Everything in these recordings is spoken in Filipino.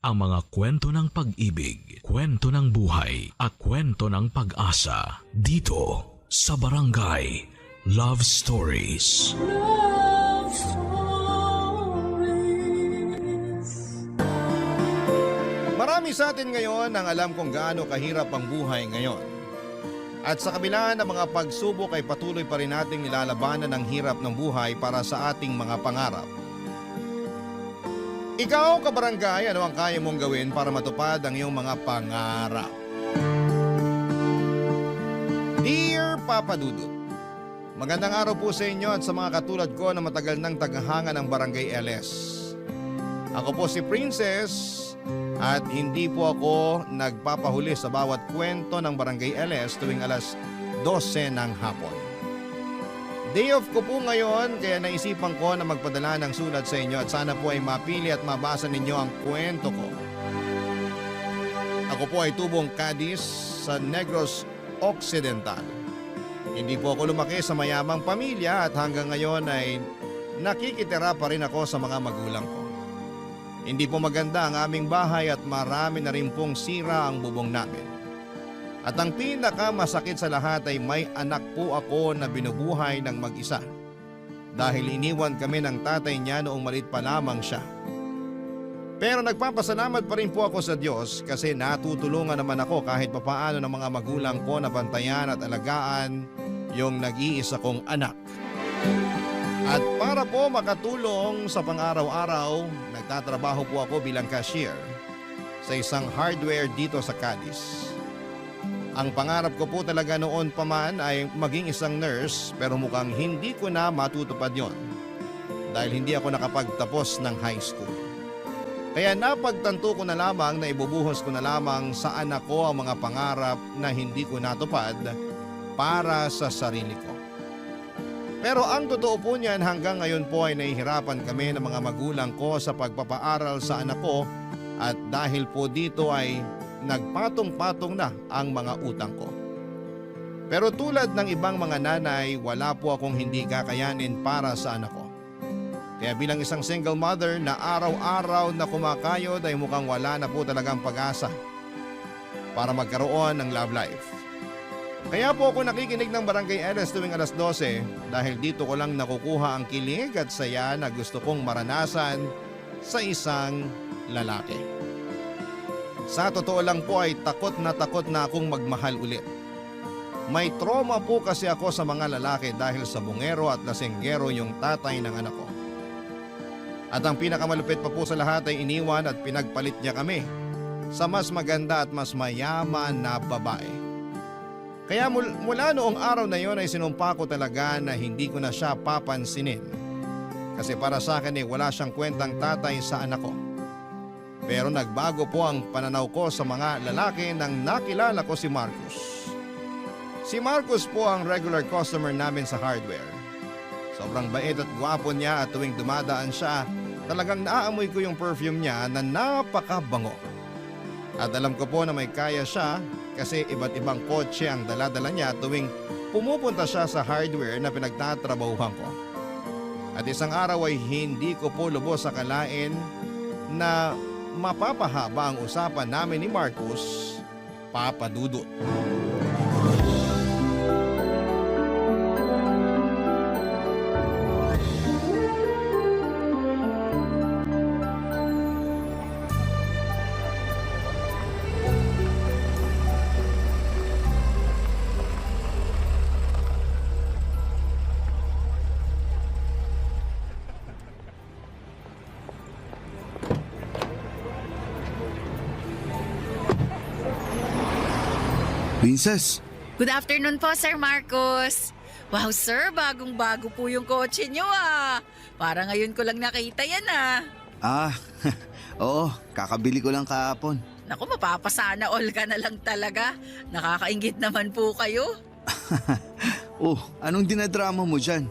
ang mga kwento ng pag-ibig, kwento ng buhay at kwento ng pag-asa dito sa Barangay Love Stories. Love Stories. Marami sa atin ngayon ang alam kung gaano kahirap ang buhay ngayon. At sa kabila ng mga pagsubok ay patuloy pa rin nating nilalabanan ang hirap ng buhay para sa ating mga pangarap. Ikaw, kabarangay, ano ang kaya mong gawin para matupad ang iyong mga pangarap? Dear Papa Dudut, magandang araw po sa inyo at sa mga katulad ko na matagal nang tagahanga ng Barangay LS. Ako po si Princess at hindi po ako nagpapahuli sa bawat kwento ng Barangay LS tuwing alas 12 ng hapon. Day off ko po ngayon kaya naisipan ko na magpadala ng sulat sa inyo at sana po ay mapili at mabasa ninyo ang kwento ko. Ako po ay tubong Cadiz sa Negros Occidental. Hindi po ako lumaki sa mayamang pamilya at hanggang ngayon ay nakikitira pa rin ako sa mga magulang ko. Hindi po maganda ang aming bahay at marami na rin pong sira ang bubong namin. At ang pinakamasakit sa lahat ay may anak po ako na binubuhay ng mag-isa. Dahil iniwan kami ng tatay niya noong maliit pa lamang siya. Pero nagpapasalamat pa rin po ako sa Diyos kasi natutulungan naman ako kahit papaano ng mga magulang ko na bantayan at alagaan yung nag-iisa kong anak. At para po makatulong sa pang-araw-araw, nagtatrabaho po ako bilang cashier sa isang hardware dito sa Cadiz. Ang pangarap ko po talaga noon pa man ay maging isang nurse pero mukhang hindi ko na matutupad yon dahil hindi ako nakapagtapos ng high school. Kaya napagtanto ko na lamang na ibubuhos ko na lamang sa anak ko ang mga pangarap na hindi ko natupad para sa sarili ko. Pero ang totoo po niyan hanggang ngayon po ay nahihirapan kami ng mga magulang ko sa pagpapaaral sa anak ko at dahil po dito ay nagpatong-patong na ang mga utang ko. Pero tulad ng ibang mga nanay, wala po akong hindi kakayanin para sa anak ko. Kaya bilang isang single mother na araw-araw na kumakayod ay mukhang wala na po talagang pag-asa para magkaroon ng love life. Kaya po ako nakikinig ng Barangay LS tuwing alas 12 dahil dito ko lang nakukuha ang kilig at saya na gusto kong maranasan sa isang lalaki. Sa totoo lang po ay takot na akong magmahal ulit. May trauma po kasi ako sa mga lalaki dahil sa bungero at lasenggero yung tatay ng anak ko. At ang pinakamalupit pa po sa lahat ay iniwan at pinagpalit niya kami sa mas maganda at mas mayaman na babae. Kaya mula noong araw na yon ay sinumpa ko talaga na hindi ko na siya papansinin. Kasi para sa akin ay wala siyang kwentang tatay sa anak ko. Pero nagbago po ang pananaw ko sa mga lalaki nang nakilala ko si Marcos. Si Marcos po ang regular customer namin sa hardware. Sobrang bait at gwapo niya at tuwing dumadaan siya, talagang naaamoy ko yung perfume niya na napakabango. At alam ko po na may kaya siya kasi iba't ibang kotse ang dala-dala niya tuwing pumupunta siya sa hardware na pinagtatrabahuhan ko. At isang araw ay hindi ko po lubos akalain na mapapahaba ang usapan namin ni Marcos, Papa Dudut. Princess, Good afternoon po, Sir Marcos. Wow, sir, bagong-bago po yung kotse nyo ah. Para ngayon ko lang nakita yan ah. oo, kakabili ko lang kahapon. Naku, mapapasana all ka na lang talaga. Nakakaingit naman po kayo. Anong dinadrama mo dyan?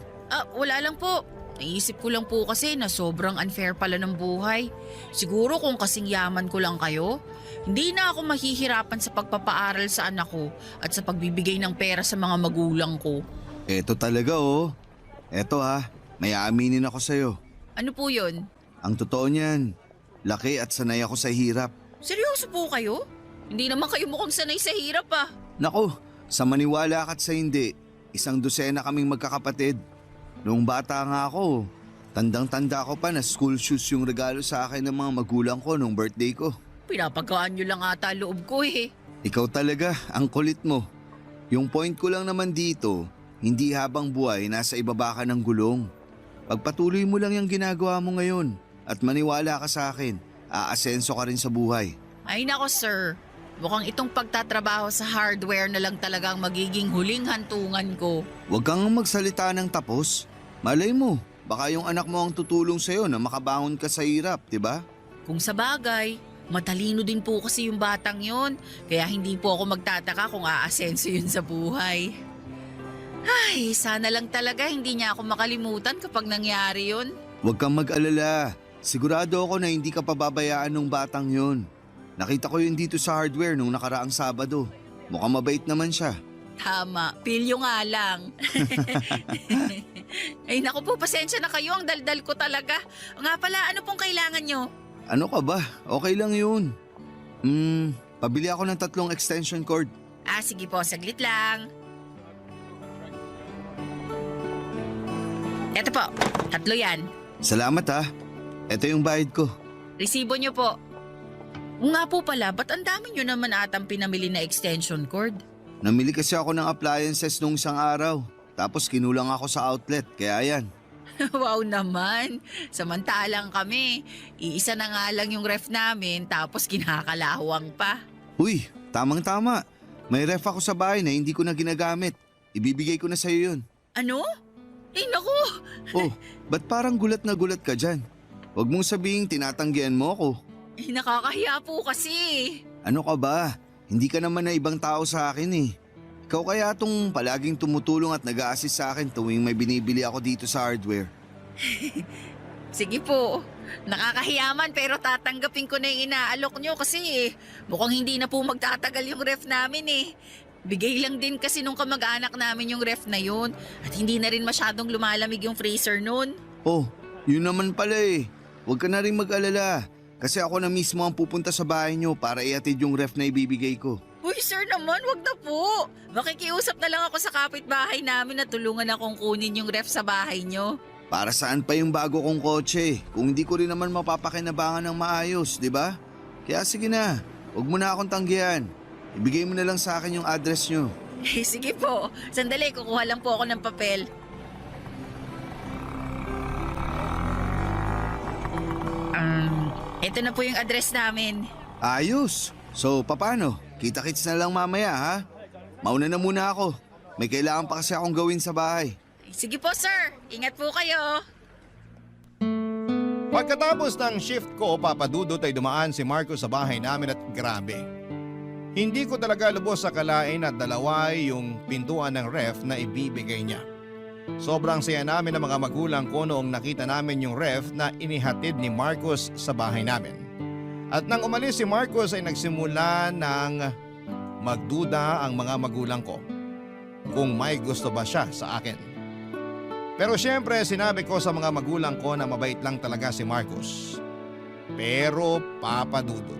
Wala lang po. Naisip ko lang po kasi na sobrang unfair pala ng buhay. Siguro kung kasing yaman ko lang kayo, hindi na ako mahihirapan sa pagpapaaral sa anak ko at sa pagbibigay ng pera sa mga magulang ko. Eto talaga oh. Eto ha, may aaminin ako sa'yo. Ano po yun? Ang totoo niyan, Laki at sanay ako sa hirap. Seryoso po kayo? Hindi naman kayo mukhang sanay sa hirap ah. Nako, sa maniwala ka't sa hindi, 100 kaming magkakapatid. Noong bata nga ako, tandang-tanda ko pa na school shoes yung regalo sa akin ng mga magulang ko nung birthday ko. Pinapagawa nyo lang ata loob ko eh. Ikaw talaga, ang kulit mo. Yung point ko lang naman dito, hindi habang buhay nasa ibaba ka ng gulong. Pagpatuloy mo lang yung ginagawa mo ngayon at maniwala ka sa akin, aasenso ka rin sa buhay. Ay nako sir, mukhang itong pagtatrabaho sa hardware na lang talagang magiging huling hantungan ko. Huwag kang magsalita ng tapos. Malay mo, baka yung anak mo ang tutulong sa'yo na makabangon ka sa hirap, di ba? Kung sa bagay, matalino din po kasi yung batang yon, kaya hindi po ako magtataka kung aasenso yun sa buhay. Ay, sana lang talaga hindi niya ako makalimutan kapag nangyari yun. Huwag kang mag-alala. Sigurado ako na hindi ka pababayaan ng batang yon. Nakita ko yun dito sa hardware nung nakaraang Sabado. Mukhang mabait naman siya. Tama, pilyo nga lang. Ay naku po, pasensya na kayo, ang daldal ko talaga. Nga pala, ano pong kailangan nyo? Ano ka ba? Okay lang yun. Pabili ako ng 3 extension cord. Sige po, saglit lang. Eto po, 3 yan. Salamat ha. Ito yung bayad ko. Resibo nyo po. O nga po pala, ba't ang dami nyo naman atang pinamili na extension cord? Namili kasi ako ng appliances nung isang araw. Tapos kinulang ako sa outlet, kaya yan. Wow naman, samantalang kami. Iisa na nga lang yung ref namin tapos kinakalawang pa. Uy, tamang-tama. May ref ako sa bahay na hindi ko na ginagamit. Ibibigay ko na sa'yo yun. Ano? Eh naku! Oh, ba't parang gulat na gulat ka dyan? Huwag mong sabihin tinatanggihan mo ako. Eh nakakahiya po kasi. Ano ka ba? Hindi ka naman na ibang tao sa akin eh. Ikaw kaya tong palaging tumutulong at nag-a-assist sa akin tuwing may binibili ako dito sa hardware. Sige po, nakakahiyaman pero tatanggapin ko na yung inaalok nyo kasi mukhang hindi na po magtatagal yung ref namin eh. Bigay lang din kasi nung kamag-anak namin yung ref na yun at hindi na rin masyadong lumalamig yung freezer nun. Oh, yun naman pala eh. Huwag ka na rin mag-alala. Kasi ako na mismo ang pupunta sa bahay nyo para ihatid yung ref na ibibigay ko. Uy sir naman, wag na po. Makikiusap na lang ako sa kapitbahay namin na tulungan akong kunin yung ref sa bahay nyo. Para saan pa yung bago kong kotse kung hindi ko rin naman mapapakinabangan ng maayos, di ba? Kaya sige na, huwag mo na akong tanggihan. Ibigay mo na lang sa akin yung address nyo. Sige po, sandali kukuha lang po ako ng papel. Ito na po yung address namin. Ayos. So, paano? Kita-kits na lang mamaya ha? Mauna na muna ako. May kailangan pa kasi akong gawin sa bahay. Sige po sir, ingat po kayo. Pagkatapos ng shift ko, papadudot ay dumaan si Marcos sa bahay namin at grabe. Hindi ko talaga lubos sa kalain at dalawa yung pintuan ng ref na ibibigay niya. Sobrang saya namin ng mga magulang ko noong nakita namin yung ref na inihatid ni Marcos sa bahay namin. At nang umalis si Marcos ay nagsimula ng magduda ang mga magulang ko kung may gusto ba siya sa akin. Pero syempre sinabi ko sa mga magulang ko na mabait lang talaga si Marcos. Pero papadudot.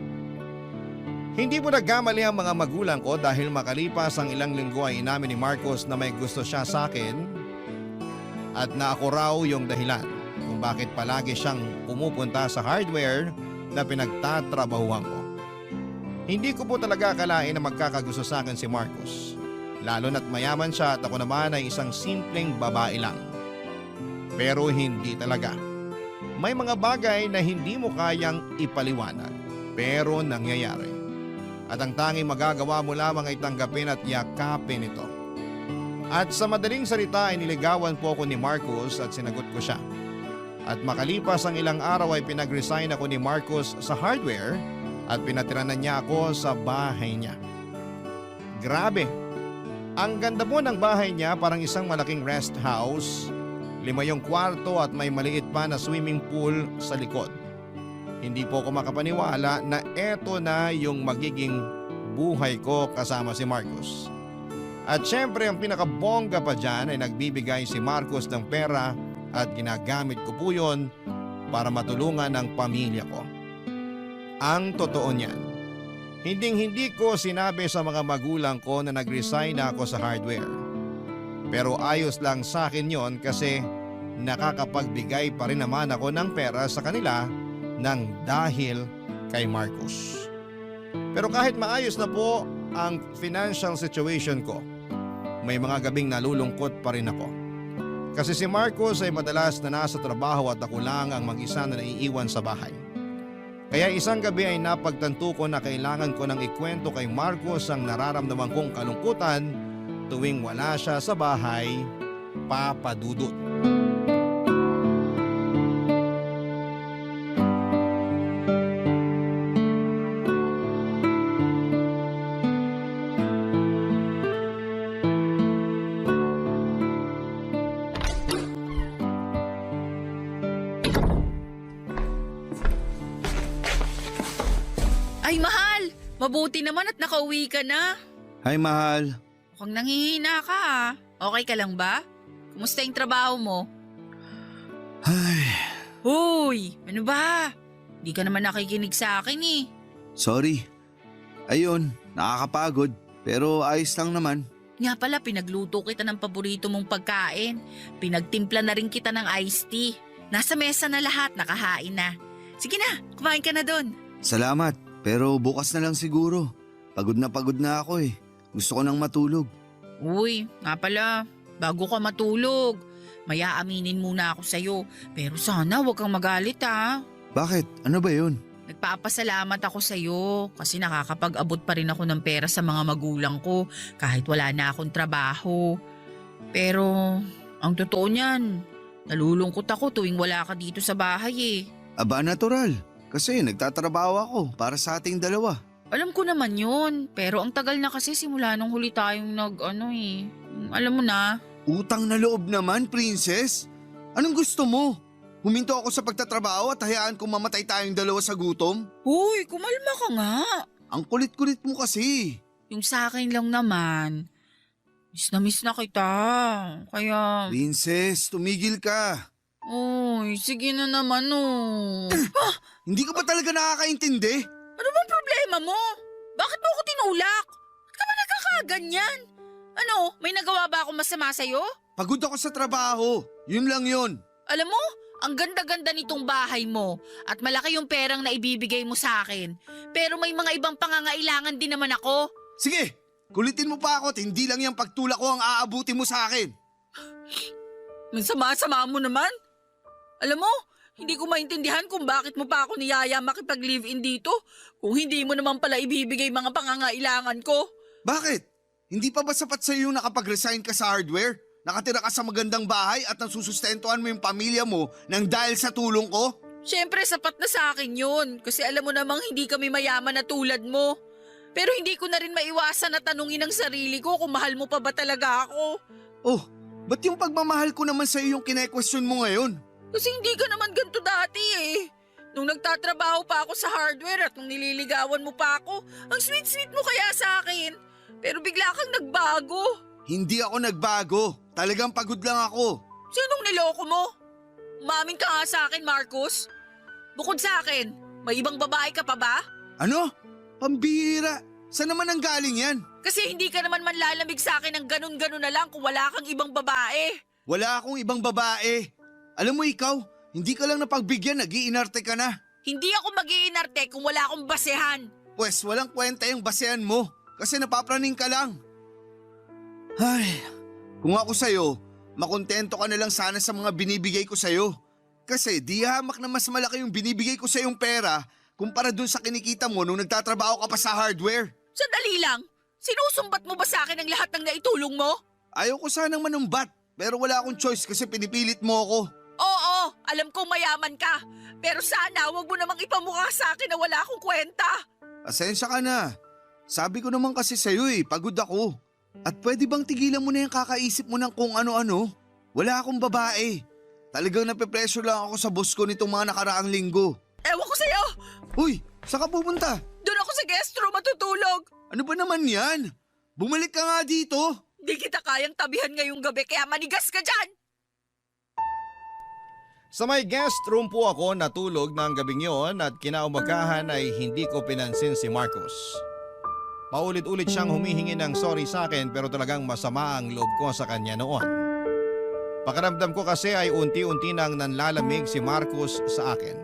Hindi mo nagkamali ang mga magulang ko dahil makalipas ang ilang linggo ay inamin ni Marcos na may gusto siya sa akin at na ako raw yung dahilan kung bakit palagi siyang pumupunta sa hardware na pinagtatrabahuhan ko. Hindi ko po talaga akalain na magkakagusto sa akin si Marcos. Lalo na't mayaman siya at ako naman ay isang simpleng babae lang. Pero hindi talaga. May mga bagay na hindi mo kayang ipaliwanag pero nangyayari. At ang tanging magagawa mo lamang ay tanggapin at yakapin ito. At sa madaling salita ay niligawan po ako ni Marcos at sinagot ko siya. At makalipas ang ilang araw ay pinag-resign ako ni Marcos sa hardware at pinatiranan niya ako sa bahay niya. Grabe! Ang ganda po ng bahay niya, parang isang malaking rest house. 5 yung kwarto at may maliit pa na swimming pool sa likod. Hindi po ako makapaniwala na eto na yung magiging buhay ko kasama si Marcos. At syempre ang pinakabongga pa dyan ay nagbibigay si Marcos ng pera at ginagamit ko po yun para matulungan ang pamilya ko. Ang totoo niyan, hinding-hindi ko sinabi sa mga magulang ko na nag-resign na ako sa hardware. Pero ayos lang sa akin yon kasi nakakapagbigay pa rin naman ako ng pera sa kanila ng dahil kay Marcos. Pero kahit maayos na po ang financial situation ko, may mga gabing nalulungkot pa rin ako. Kasi si Marcos ay madalas na nasa trabaho at ako lang ang mag-isa na naiiwan sa bahay. Kaya isang gabi ay napagtanto ko na kailangan ko nang ikwento kay Marcos ang nararamdaman kong kalungkutan tuwing wala siya sa bahay, Papa Dudut. Ay, mahal! Mabuti naman at nakauwi ka na. Hi, mahal. Mukhang nanghihina ka ah. Okay ka lang ba? Kumusta yung trabaho mo? Ay, Hoy! Ano ba? Di ka naman nakikinig sa akin eh. sorry. Ayun, nakakapagod. Pero ayos lang naman. Nga pala, pinagluto kita ng paborito mong pagkain. Pinagtimpla na rin kita ng iced tea. Nasa mesa na lahat, nakahain na. Sige na, kumain ka na doon. Salamat. Pero bukas na lang siguro. Pagod na ako eh. Gusto ko nang matulog. Uy, nga pala, bago ka matulog, may aaminin muna ako sa'yo. Pero sana huwag kang magalit ah. Bakit? Ano ba yun? Nagpapasalamat ako sa'yo kasi nakakapag-abot pa rin ako ng pera sa mga magulang ko kahit wala na akong trabaho. Pero ang totoo niyan, nalulungkot ako tuwing wala ka dito sa bahay eh. Aba, natural. Kasi nagtatrabaho ako para sa ating dalawa. Alam ko naman yun, pero ang tagal na kasi simula nung huli tayong alam mo na. Utang na loob naman, princess. Anong gusto mo? Huminto ako sa pagtatrabaho at hayaan kong mamatay tayong dalawa sa gutom? Uy, kumalma ka nga. Ang kulit-kulit mo kasi. Yung sa akin lang naman, miss na kita. Kaya, Princess, tumigil ka. uy, sige na naman oh. Hindi ka ba talaga nakakaintindi? Ano bang problema mo? Bakit mo ako tinulak? Ba't ka ba nagkakaganyan? Ano, may nagawa ba ako masama sa'yo? Pagod ako sa trabaho. Yun lang yun. Alam mo, ang ganda-ganda nitong bahay mo at malaki yung perang na ibibigay mo sa akin. Pero may mga ibang pangangailangan din naman ako. Sige, kulitin mo pa ako at hindi lang yung pagtulak ko ang aabuti mo sa akin. Sama-sama mo naman. Alam mo, hindi ko maintindihan kung bakit mo pa ako niyaya makipag-live-in dito kung hindi mo naman pala ibibigay mga pangangailangan ko. Bakit? Hindi pa ba sapat sa iyo nakapag-resign ka sa hardware? Nakatira ka sa magandang bahay at nasusustentuhan mo yung pamilya mo nang dahil sa tulong ko? Siyempre, sapat na sa akin yun kasi alam mo namang hindi kami mayaman na tulad mo. Pero hindi ko na rin maiwasan na tanungin ang sarili ko kung mahal mo pa ba talaga ako. Oh, ba't yung pagmamahal ko naman sa iyo yung kine-question mo ngayon? Kasi hindi ka naman ganito dati eh. Nung nagtatrabaho pa ako sa hardware at nung nililigawan mo pa ako, ang sweet-sweet mo kaya sa akin. Pero bigla kang nagbago. Hindi ako nagbago. Talagang pagod lang ako. Sinong niloko mo? Umamin ka nga sa akin, Marcos. Bukod sa akin, may ibang babae ka pa ba? Ano? Pambihira. Saan naman ang galing yan? Kasi hindi ka naman manlalamig sa akin ng ganun-ganun na lang kung wala kang ibang babae. Wala akong ibang babae. Alam mo ikaw, hindi ka lang napagbigyan, nag-iinarte ka na. Hindi ako mag-iinarte kung wala akong basehan. Pwes walang kwenta yung basehan mo kasi napapraning ka lang. Ay, kung ako sa'yo, makontento ka na lang sana sa mga binibigay ko sa'yo. Kasi di hamak na mas malaki yung binibigay ko sa'yong pera kumpara dun sa kinikita mo nung nagtatrabaho ka pa sa hardware. Sandali lang, sinusumbat mo ba sa akin ang lahat ng naitulong mo? Ayaw ko sanang manumbat pero wala akong choice kasi pinipilit mo ako. Oo, alam kong mayaman ka. Pero sana wag mo namang ipamukha sa akin na wala akong kwenta. Asensya ka na. Sabi ko naman kasi sa'yo pagod ako. At pwede bang tigilan mo na yung kakaisip mo ng kung ano-ano? Wala akong babae. Talagang nape-pressure lang ako sa boss ko nitong mga nakaraang linggo. Ewan ko sa'yo. Uy, saan ka pupunta? Doon ako sa guest room matutulog. Ano ba naman yan? Bumalik ka nga dito. Di kita kayang tabihan ngayong gabi kaya manigas ka dyan. Sa may guest room po ako natulog ng gabing yon at kinaumagahan ay hindi ko pinansin si Marcos. Paulit-ulit siyang humihingi ng sorry sa akin pero talagang masama ang loob ko sa kanya noon. Pakiramdam ko kasi ay unti-unti nang nanlalamig si Marcos sa akin.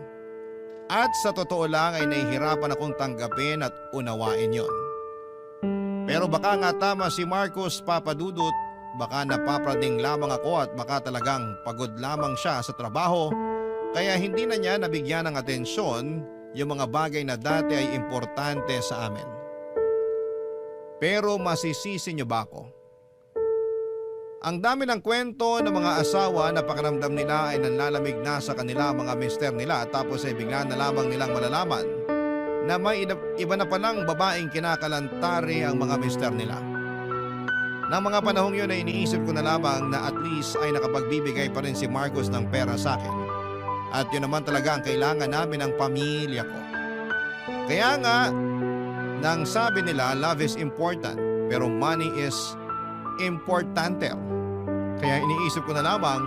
At sa totoo lang ay nahihirapan akong tanggapin at unawain yon. Pero baka nga tama si Marcos, Papa Dudut, baka napapraning lamang ako at baka talagang pagod lamang siya sa trabaho kaya hindi na niya nabigyan ng atensyon yung mga bagay na dati ay importante sa amin. Pero masisisi niyo ba ako? Ang dami ng kwento ng mga asawa na pakiramdam nila ay nanlalamig na sa kanila mga mister nila tapos ay bigla na lamang nilang malalaman na may iba na palang babaeng kinakalantari ang mga mister nila. Nang mga panahong yun ay iniisip ko na lamang na at least ay nakapagbibigay pa rin si Marcos ng pera sa akin. At yun naman talaga ang kailangan namin ng pamilya ko. Kaya nga, nang sabi nila love is important pero money is importante. Kaya iniisip ko na lamang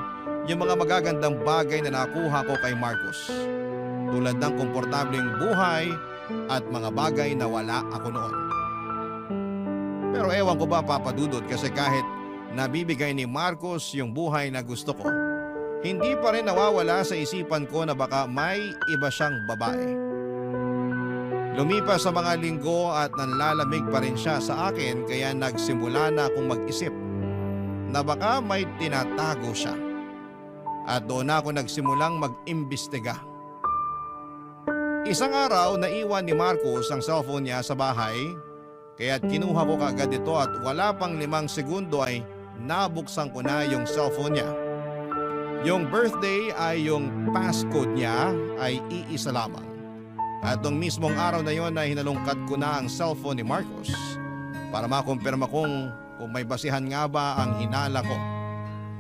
yung mga magagandang bagay na nakuha ko kay Marcos. Tulad ng komportableng buhay at mga bagay na wala ako noon. Pero ewan ko ba Papa Dudut kasi kahit nabibigay ni Marcos yung buhay na gusto ko, hindi pa rin nawawala sa isipan ko na baka may iba siyang babae. Lumipas sa mga linggo at nanlalamig pa rin siya sa akin kaya nagsimula na akong mag-isip na baka may tinatago siya. At doon ako nagsimulang mag-imbestiga. Isang araw naiwan ni Marcos ang cellphone niya sa bahay. Kaya't kinuha ko kaagad ito at wala pang 5 segundo ay nabuksan ko na yung cellphone niya. Yung birthday ay yung passcode niya ay iisa lamang. At nung mismong araw na yon ay hinalungkat ko na ang cellphone ni Marcos para makumpirma kung may basihan nga ba ang hinala ko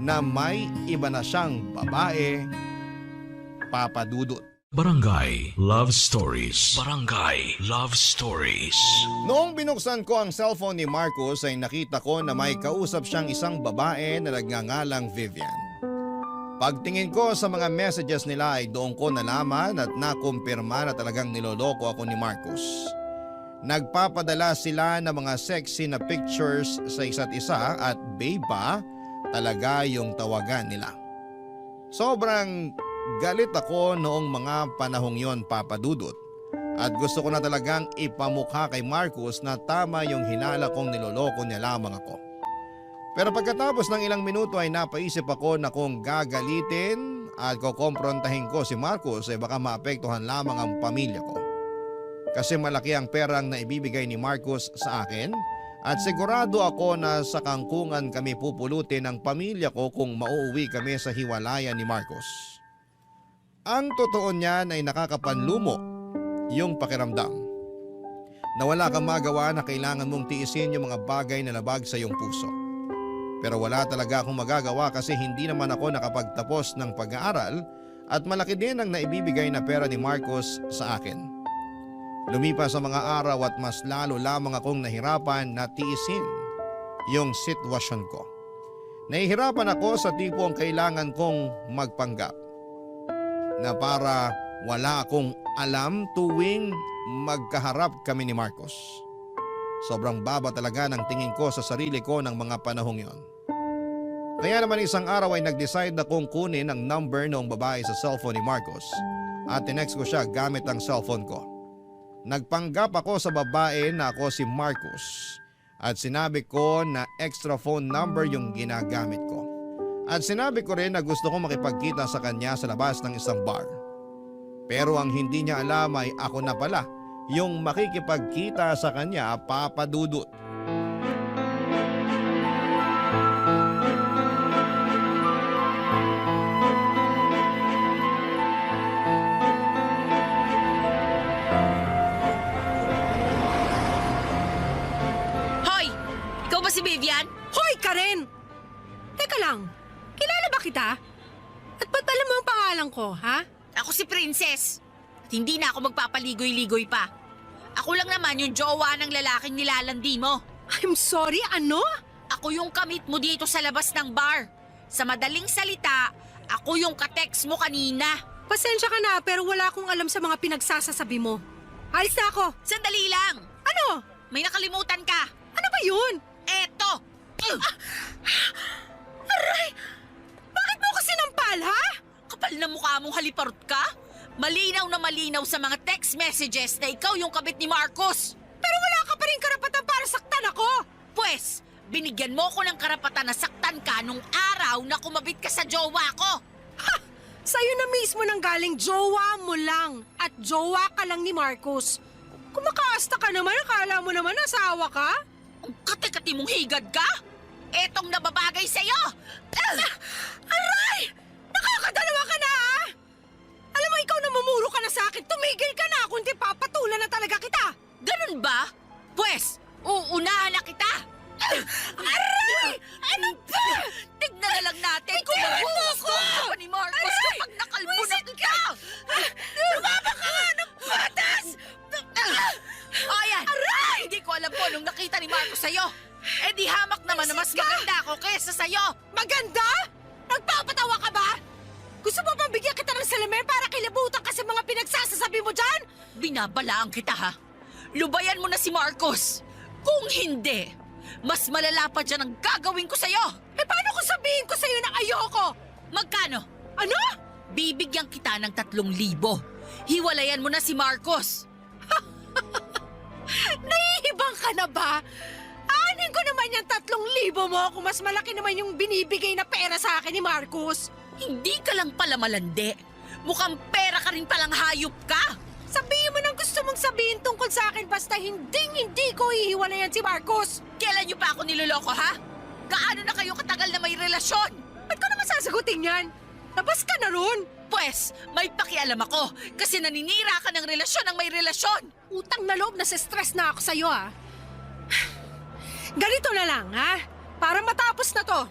na may iba na siyang babae, Papa Dudut. Barangay Love Stories. Barangay Love Stories. Noong binuksan ko ang cellphone ni Marcos ay nakita ko na may kausap siyang isang babae na nagngangalang Vivian. Pagtingin ko sa mga messages nila ay doon ko nalaman at nakumpirma na talagang niloloko ako ni Marcos. Nagpapadala sila ng mga sexy na pictures sa isa't isa at babe pa talaga yung tawagan nila. Sobrang galit ako noong mga panahong yon Papa Dudut at gusto ko na talagang ipamukha kay Marcos na tama yung hinala kong niloloko niya lamang ako. Pero pagkatapos ng ilang minuto ay napaisip ako na kung gagalitin at kukomprontahin ko si Marcos ay baka maapektuhan lamang ang pamilya ko. Kasi malaki ang perang na ibibigay ni Marcos sa akin at sigurado ako na sa kangkungan kami pupulutin ng pamilya ko kung mauuwi kami sa hiwalayan ni Marcos. Ang totoo niyan ay nakakapanlumo yung pakiramdam na wala kang magawa na kailangan mong tiisin yung mga bagay na labag sa iyong puso. Pero wala talaga akong magagawa kasi hindi naman ako nakapagtapos ng pag-aaral at malaki din ang naibibigay na pera ni Marcos sa akin. Lumipas sa mga araw at mas lalo lamang akong nahirapan na tiisin yung sitwasyon ko. Nahihirapan ako sa tipong kailangan kong magpanggap na para wala akong alam tuwing magkaharap kami ni Marcos. Sobrang baba talaga ng tingin ko sa sarili ko ng mga panahong yon. Kaya naman isang araw ay nag-decide akong kunin ang number ng babae sa cellphone ni Marcos at tinext ko siya gamit ang cellphone ko. Nagpanggap ako sa babae na ako si Marcos at sinabi ko na extra phone number yung ginagamit ko. At sinabi ko rin na gusto kong makipagkita sa kanya sa labas ng isang bar. Pero ang hindi niya alam ay ako na pala yung makikipagkita sa kanya, Papa Dudut. Hoy! Ikaw ba si Vivian? Hoy, Karen! Teka lang, kilala ba kita? At ba't alam mo ang pangalan ko, ha? Ako si Princess. At hindi na ako magpapaligoy-ligoy pa. Ako lang naman yung jowa ng lalaking nilalandi mo. I'm sorry, ano? Ako yung kamit mo dito sa labas ng bar. Sa madaling salita, Ako yung ka-text mo kanina. Pasensya ka na pero wala akong alam sa mga pinagsasasabi mo. Alis na ako. Sandali lang. Ano? May nakalimutan ka. Ano ba yun? Eto. Aray! Bakit mo ko sinampal, ha? Kapal na mukha mong haliparot ka? Malinaw na malinaw sa mga text messages na ikaw yung kabit ni Marcos. Pero wala ka pa rin karapatan para saktan ako. Pwes, binigyan mo ko ng karapatan na saktan ka nung araw na kumabit ka sa jowa ko. Ha! Sa'yo na mismo nang galing jowa mo lang. At jowa ka lang ni Marcos. Kumakaasta ka naman, akala mo naman asawa ka? Ang kati-kati mong higad ka? Etong nababagay sa'yo! Aray! Nakakadalawa ka na, ha? Alam mo, ikaw namumuro ka na sa akin. Tumigil ka na, kundi papatulan na talaga kita. Ganun ba? Pwes, uunahan na kita! Aray! Ano ba? Tignan na lang natin kung magugustuhan ka pa ni Marcos kapag nakalbo na kita! Lumaba ka nga ng patas! O yan! Aray! Hindi ko alam po nung nakita ni Marcos sa'yo. Eh di hamak naman na mas maganda ako kesa sa'yo. Maganda? Nagpapatawa ka ba? Gusto mo bang bigyan kita ng salamin para kilabutan ka sa mga pinagsasasabi mo dyan? Binabalaan kita ha. Lubayan mo na si Marcos. Kung hindi, mas malala pa dyan ang gagawin ko sa'yo. Eh paano kung sabihin ko sa'yo na ayoko? Magkano? Ano? Bibigyan kita ng 3,000. Hiwalayan mo na si Marcos. Nahihibang ka na ba? Anin ko naman yung 3,000 mo kung mas malaki naman yung binibigay na pera sa akin ni Marcos. Hindi ka lang pala malandi. Mukhang pera ka rin palang hayop ka. Sabihin mo nang gusto mong sabihin tungkol sa akin basta hindi ko ihiwalayan si Marcos. Kailan niyo pa ako niloloko ha? Gaano na kayo katagal na may relasyon? Ba't ko naman sasagutin yan? Labas ka na ron. Pwes, may pakialam ako kasi naninira ka ng relasyon ng may relasyon. Utang na loob na stress na ako sa'yo, ha? Ganito na lang, ha? Para matapos na to.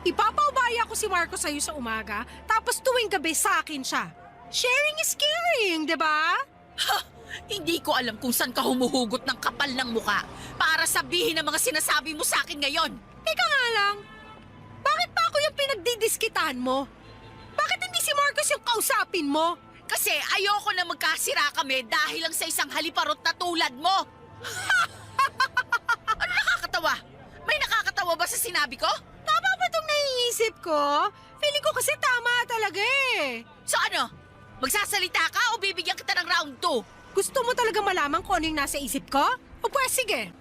Ipapaubaya ko si Marcos sa'yo sa umaga, tapos tuwing gabi sa akin siya. Sharing is caring, di ba? Ha! Hindi ko alam kung saan ka humuhugot ng kapal ng muka para sabihin ang mga sinasabi mo sa akin ngayon. Teka nga lang, bakit pa ako yung pinagdidiskitan mo? Bakit hindi si Marcos yung kausapin mo? Kasi ayoko na magkasira kami dahil lang sa isang haliparot na tulad mo. Ano nakakatawa? May nakakatawa ba sa sinabi ko? Tama ba itong naiisip ko? Feeling ko kasi tama talaga eh. So ano? Magsasalita ka o bibigyan kita ng round 2? Gusto mo talaga malaman kung ano yung nasa isip ko? O pues sige.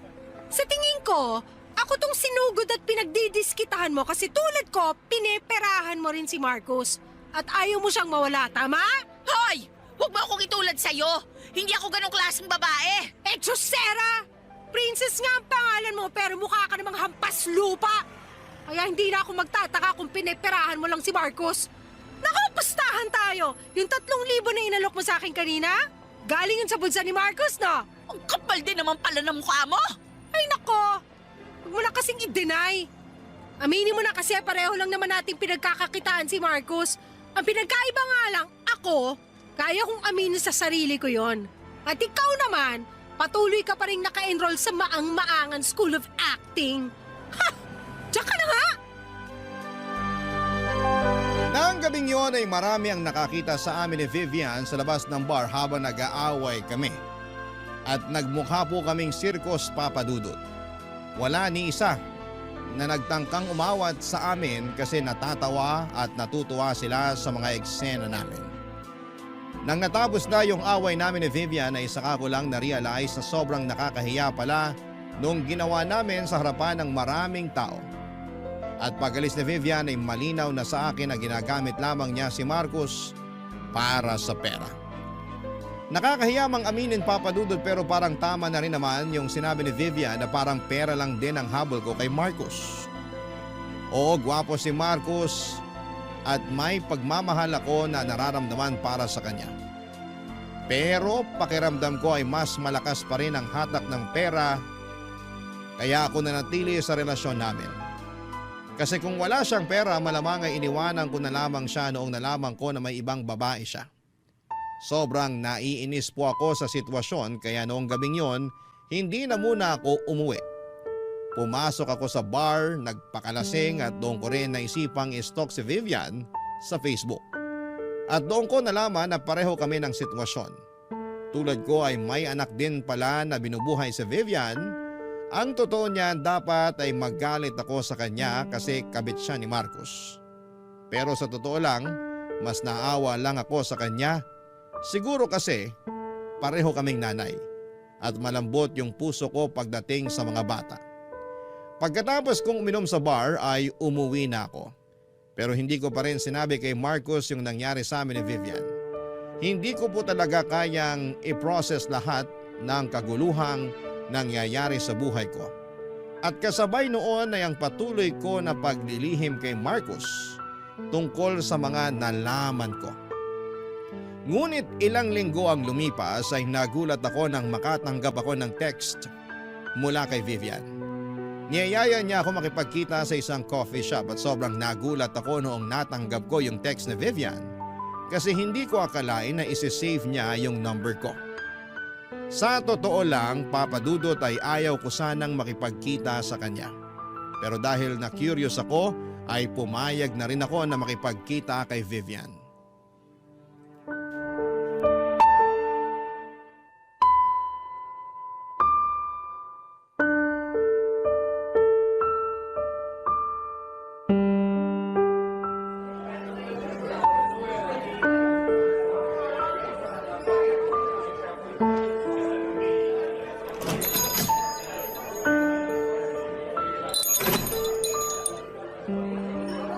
Sa tingin ko, ako tong sinugod at pinagdidiskitahan mo kasi tulad ko, pineperahan mo rin si Marcos. At ayaw mo siyang mawala, tama? Hoy! Huwag mo akong itulad sa'yo! Hindi ako ganong klaseng babae! Eh, Josera! Princess nga ang pangalan mo pero mukha ka namang hampas lupa! Kaya hindi na ako magtataka kung pineperahan mo lang si Marcos. Nakapustahan tayo! Yung 3,000 na inalok mo sa akin kanina? Galing yun sa bulsa ni Marcos, no? Ang kapal din naman pala ng mukha mo! Ay nako! Huwag mo na kasing i-deny. Aminin mo na kasi pareho lang naman nating pinagkakakitaan si Marcos. Ang pinagkaiba nga lang, ako, kaya kong aminin sa sarili ko yon. At ikaw naman, patuloy ka pa rin naka-enroll sa maang-maangan School of Acting. Ha! Diyan ka na nga! Nang gabing yon ay marami ang nakakita sa amin ni Vivian sa labas ng bar habang nag-aaway kami. At nagmukha po kaming sirkos papadudot. Wala ni isa na nagtangkang umawat sa amin kasi natatawa at natutuwa sila sa mga eksena namin. Nang natapos na yung away namin ni Vivian ay saka ko lang na-realize na sobrang nakakahiya pala nung ginawa namin sa harapan ng maraming tao. At pag-alis ni Vivian ay malinaw na sa akin na ginagamit lamang niya si Marcos para sa pera. Nakakahiya mang aminin papadudod pero parang tama na rin naman yung sinabi ni Vivian na parang pera lang din ang habol ko kay Marcos. Oo, gwapo si Marcos at may pagmamahal ako na nararamdaman para sa kanya. Pero pakiramdam ko ay mas malakas pa rin ang hatak ng pera kaya ako nanatili sa relasyon namin. Kasi kung wala siyang pera malamang ay iniwanan ko na lamang siya noong nalaman ko na may ibang babae siya. Sobrang naiinis po ako sa sitwasyon kaya noong gabing yon, hindi na muna ako umuwi. Pumasok ako sa bar, nagpakalasing at doon ko rin naisipang i-stalk si Vivian sa Facebook. At doon ko nalaman na pareho kami ng sitwasyon. Tulad ko ay may anak din pala na binubuhay si Vivian. Ang totoo niyan, dapat ay magalit ako sa kanya kasi kabit siya ni Marcos. Pero sa totoo lang, mas naawa lang ako sa kanya. Siguro kasi pareho kaming nanay at malambot yung puso ko pagdating sa mga bata. Pagkatapos kong uminom sa bar ay umuwi na ako. Pero hindi ko pa rin sinabi kay Marcos yung nangyari sa amin ni Vivian. Hindi ko po talaga kayang i-process lahat ng kaguluhang nangyayari sa buhay ko. At kasabay noon ay ang patuloy ko na paglilihim kay Marcos tungkol sa mga nalaman ko. Ngunit ilang linggo ang lumipas ay nagulat ako nang makatanggap ako ng text mula kay Vivian. Niyayaya niya ako makipagkita sa isang coffee shop at sobrang nagulat ako noong natanggap ko yung text ni Vivian kasi hindi ko akalain na isi-save niya yung number ko. Sa totoo lang, Papa Dudut, ay ayaw ko sanang makipagkita sa kanya. Pero dahil na curious ako, ay pumayag na rin ako na makipagkita kay Vivian.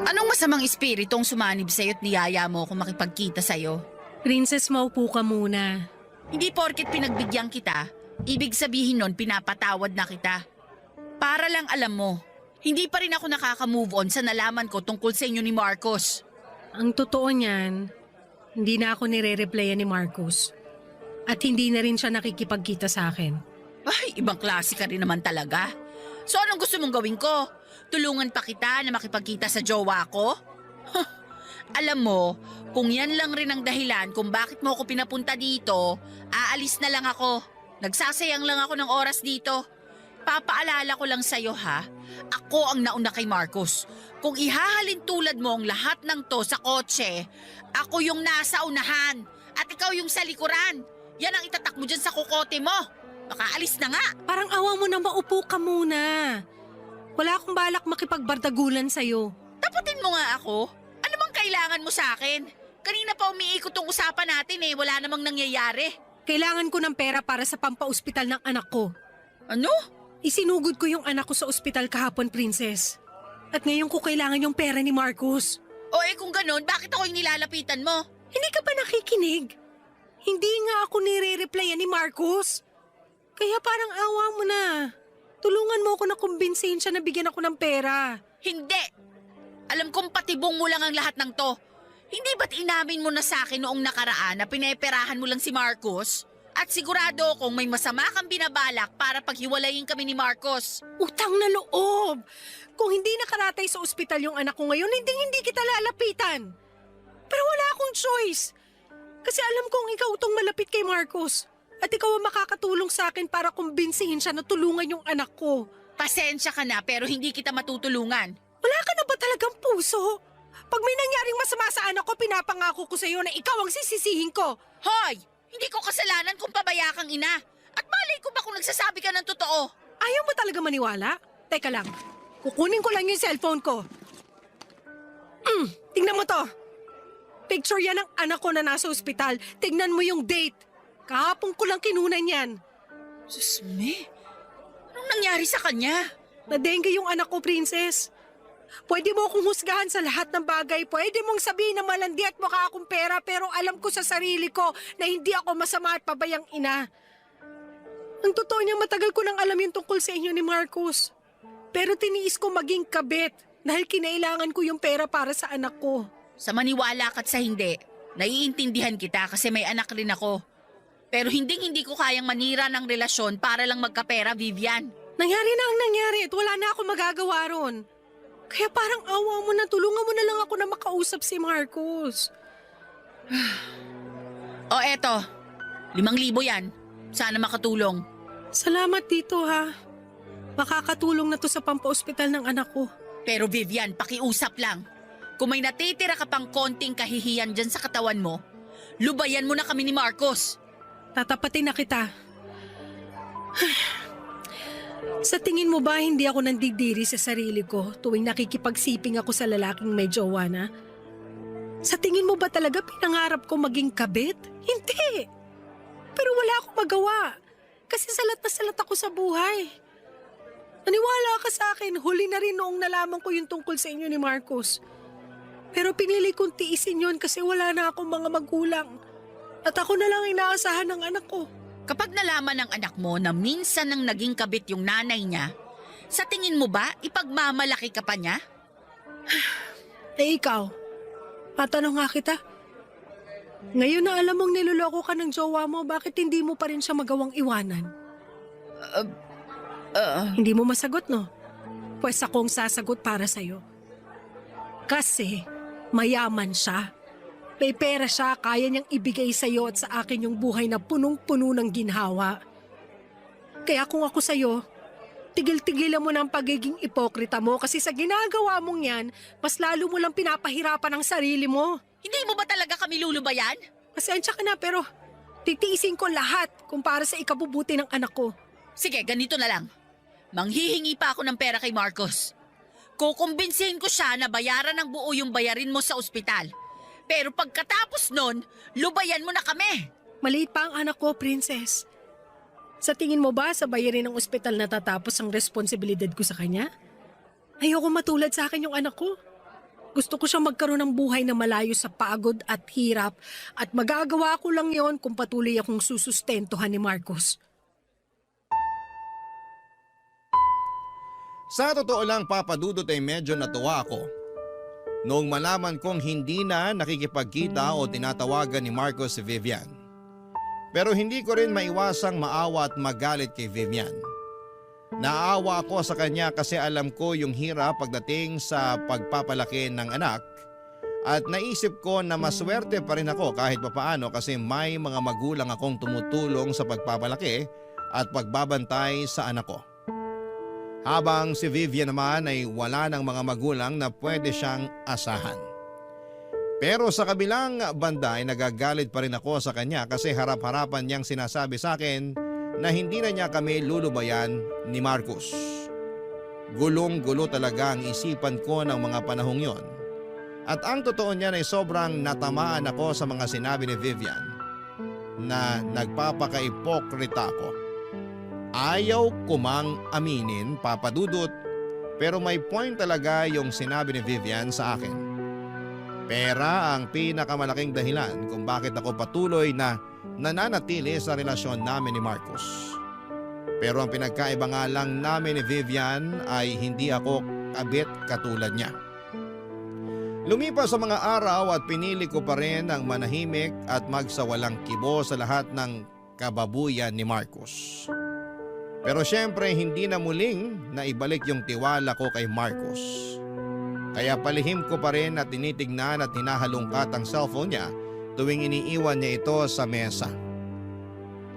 Anong masamang espiritong sumanib sa'yo at niyaya mo kung makipagkita sa'yo? Princess, maupo ka muna. Hindi porket pinagbigyan kita, ibig sabihin nun pinapatawad na kita. Para lang alam mo, hindi pa rin ako nakaka-move on sa nalaman ko tungkol sa inyo ni Marcos. Ang totoo niyan, hindi na ako nire-replyan ni Marcos. At hindi na rin siya nakikipagkita sa akin. Ay, ibang klase ka rin naman talaga. So anong gusto mong gawin ko? Tulungan pa kita na makipagkita sa jowa ko? Alam mo, kung yan lang rin ang dahilan kung bakit mo ako pinapunta dito, aalis na lang ako. Nagsasayang lang ako ng oras dito. Papaalala ko lang sa'yo ha, ako ang nauna kay Marcos. Kung ihahalin tulad mo ang lahat ng to sa kotse, ako yung nasa unahan at ikaw yung sa likuran. Yan ang itatak mo dyan sa kukote mo. Baka alis na nga. Parang awa mo na maupo ka muna. Wala akong balak makipagbardagulan sa'yo. Taputin mo nga ako. Ano bang kailangan mo sa akin? Kanina pa umiikot tong usapan natin wala namang nangyayari. Kailangan ko ng pera para sa pampaospital ng anak ko. Ano? Isinugod ko yung anak ko sa ospital kahapon, Princess. At ngayon ko kailangan yung pera ni Marcos. O kung ganun, bakit ako yung nilalapitan mo? Hindi ka ba nakikinig? Hindi nga ako nire-replyan ni Marcos. Kaya parang awa mo na. Tulungan mo ako na kumbinsihin siya na bigyan ako ng pera. Hindi! Alam kong patibong mo lang ang lahat ng to. Hindi ba't inamin mo na sa akin noong nakaraan na pineperahan mo lang si Marcos? At sigurado akong may masama kang binabalak para paghiwalayin kami ni Marcos. Utang na loob! Kung hindi nakaratay sa ospital yung anak ko ngayon, hindi kita lalapitan. Pero wala akong choice. Kasi alam kong ikaw itong malapit kay Marcos. At ikaw ang makakatulong sa akin para kumbinsihin siya na tulungan yung anak ko. Pasensya ka na pero hindi kita matutulungan. Wala ka na ba talagang puso? Pag may nangyaring masama sa anak ko, pinapangako ko sa iyo na ikaw ang sisisihin ko. Hoy! Hindi ko kasalanan kung pabaya kang ina. At malay ko ba kung nagsasabi ka ng totoo? Ayaw mo talaga maniwala? Teka lang, kukunin ko lang yung cellphone ko. Tingnan mo to. Picture yan ng anak ko na nasa ospital. Tignan mo yung date. Kahapon ko lang kinunan yan. Susme, anong nangyari sa kanya? Na-dengue yung anak ko, Princess. Pwede mo akong husgahan sa lahat ng bagay. Pwede mong sabihin na malandi at mukha akong pera, pero alam ko sa sarili ko na hindi ako masama at pabayang ina. Ang totoo niya, matagal ko nang alam yung tungkol sa inyo ni Marcos. Pero tiniis ko maging kabit dahil kinailangan ko yung pera para sa anak ko. Sa maniwala ka't sa hindi, naiintindihan kita kasi may anak rin ako. Pero hindi ko kayang manira ng relasyon para lang magkapera, Vivian. Nangyari na ang nangyari at wala na ako magagawa ron. Kaya parang awa mo na, tulungan mo na lang ako na makausap si Marcos. O eto, 5,000 yan. Sana makatulong. Salamat dito ha. Makakatulong na to sa pampaospital ng anak ko. Pero Vivian, pakiusap lang. Kung may natitira ka pang konting kahihiyan dyan sa katawan mo, lubayan mo na kami ni Marcos. Tatapatin na kita. Sa tingin mo ba hindi ako nandidiri sa sarili ko tuwing nakikipagsiping ako sa lalaking may jowa na? Sa tingin mo ba talaga pinangarap ko maging kabit? Hindi. Pero wala akong magawa. Kasi salat na salat ako sa buhay. Naniwala ka sa akin, huli na rin noong nalaman ko yung tungkol sa inyo ni Marcos. Pero pinili kong tiisin yun kasi wala na akong mga magulang. At ako na lang inaasahan ng anak ko. Kapag nalaman ng anak mo na minsan nang naging kabit yung nanay niya, sa tingin mo ba ipagmamalaki ka pa niya? Eh ikaw, matanong nga kita. Ngayon na alam mong niloloko ka ng jowa mo, bakit hindi mo pa rin siya magawang iwanan? Hindi mo masagot, no? Pues akong sasagot para sa'yo. Kasi mayaman siya. May pera siya, kaya niyang ibigay sa'yo at sa akin yung buhay na punong-puno ng ginhawa. Kaya kung ako sa'yo, tigil-tigilan mo na ang pagiging ipokrita mo kasi sa ginagawa mong yan, mas lalo mo lang pinapahirapan ang sarili mo. Hindi mo ba talaga kami lulubayan? Pasensya ka na pero titiisin ko lahat kung para sa ikabubuti ng anak ko. Sige, ganito na lang. Manghihingi pa ako ng pera kay Marcos. Kukumbinsihin ko siya na bayaran ng buo yung bayarin mo sa ospital. Pero pagkatapos nun, lubayan mo na kami. Maliit pa ang anak ko, Princess. Sa tingin mo ba sa bayarin ng ospital natatapos ang responsibilidad ko sa kanya? Ayoko matulad sa akin yung anak ko. Gusto ko siyang magkaroon ng buhay na malayo sa pagod at hirap at magagawa ko lang yon kung patuloy akong susustentuhan ni Marcos. Sa totoo lang, Papa Dudut, ay medyo natuwa ako noong malaman kong hindi na nakikipagkita o tinatawagan ni Marcos si Vivian. Pero hindi ko rin maiwasang maawa at magalit kay Vivian. Naawa ako sa kanya kasi alam ko yung hirap pagdating sa pagpapalaki ng anak at naisip ko na maswerte pa rin ako kahit papaano kasi may mga magulang akong tumutulong sa pagpapalaki at pagbabantay sa anak ko. Habang si Vivian naman ay wala ng mga magulang na pwede siyang asahan. Pero sa kabilang banda ay nagagalit pa rin ako sa kanya kasi harap-harapan niyang sinasabi sa akin na hindi na niya kami lulubayan ni Marcos. Gulong-gulo talaga ang isipan ko ng mga panahong yon. At ang totoo niyan ay sobrang natamaan ako sa mga sinabi ni Vivian na nagpapaka-ipokrita ako. Ayaw ko mang aminin, Papa Dudut, pero may point talaga yung sinabi ni Vivian sa akin. Pera ang pinakamalaking dahilan kung bakit ako patuloy na nananatili sa relasyon namin ni Marcos. Pero ang pinagkaiba nga lang namin ni Vivian ay hindi ako kabit katulad niya. Lumipas sa mga araw at pinili ko pa rin ang manahimik at magsawalang kibo sa lahat ng kababuyan ni Marcos. Pero syempre hindi na muling naibalik yung tiwala ko kay Marcos. Kaya palihim ko pa rin at tinitignan at hinahalungkat ang cellphone niya tuwing iniiwan niya ito sa mesa.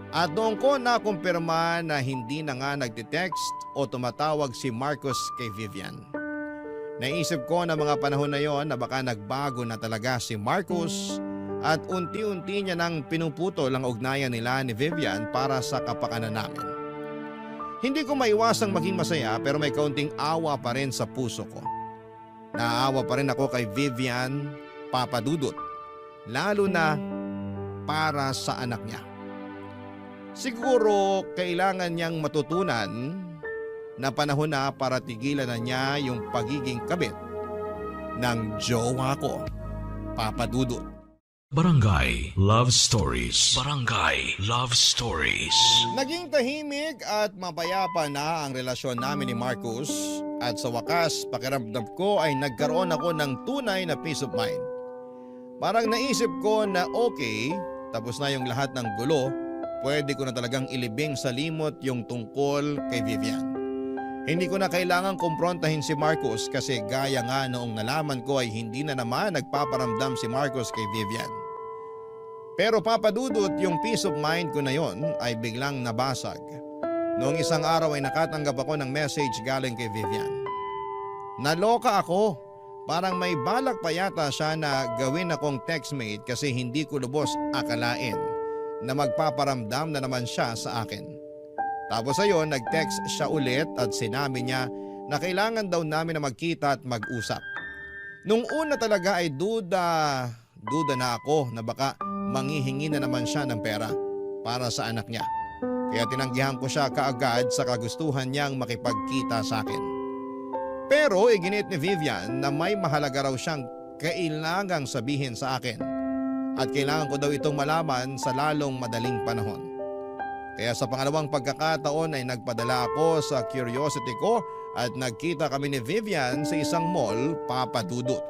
At doon ko nakumpirma na hindi na nga nagte-text o tumatawag si Marcos kay Vivian. Naisip ko na mga panahon na yon na baka nagbago na talaga si Marcos at unti-unti niya nang pinuputol ang ugnayan nila ni Vivian para sa kapakanan namin. Hindi ko maiwasang maging masaya pero may kaunting awa pa rin sa puso ko. Naawa pa rin ako kay Vivian, Papa Dudut, lalo na para sa anak niya. Siguro kailangan niyang matutunan na panahon na para tigilan na niya yung pagiging kabit ng jowa ko, Papa Dudut. Barangay Love Stories. Barangay Love Stories. Naging tahimik at mapayapa na ang relasyon namin ni Marcos at sa wakas pakiramdam ko ay nagkaroon ako ng tunay na peace of mind. Parang naisip ko na okay, tapos na yung lahat ng gulo, pwede ko na talagang ilibing sa limot yung tungkol kay Vivian. Hindi ko na kailangang kumprontahin si Marcos kasi gaya nga noong nalaman ko ay hindi na naman nagpaparamdam si Marcos kay Vivian. Pero Papa Dudut, yung peace of mind ko na yon ay biglang nabasag. Noong isang araw ay nakatanggap ako ng message galing kay Vivian. Naloka ako Parang may balak pa yata siya na gawin akong textmate kasi hindi ko lubos akalain na magpaparamdam na naman siya sa akin. Tapos ayon, nag-text siya ulit at sinabi niya na kailangan daw namin na magkita at mag-usap. Nung una talaga ay duda na ako na baka manghihingi na naman siya ng pera para sa anak niya. Kaya tinanggihan ko siya kaagad sa kagustuhan niyang makipagkita sa akin. Pero iginit ni Vivian na may mahalaga raw siyang kailangang sabihin sa akin at kailangan ko daw itong malaman sa lalong madaling panahon. Kaya sa pangalawang pagkakataon ay nagpadala ako sa curiosity ko at nagkita kami ni Vivian sa isang mall, Papa Dudut.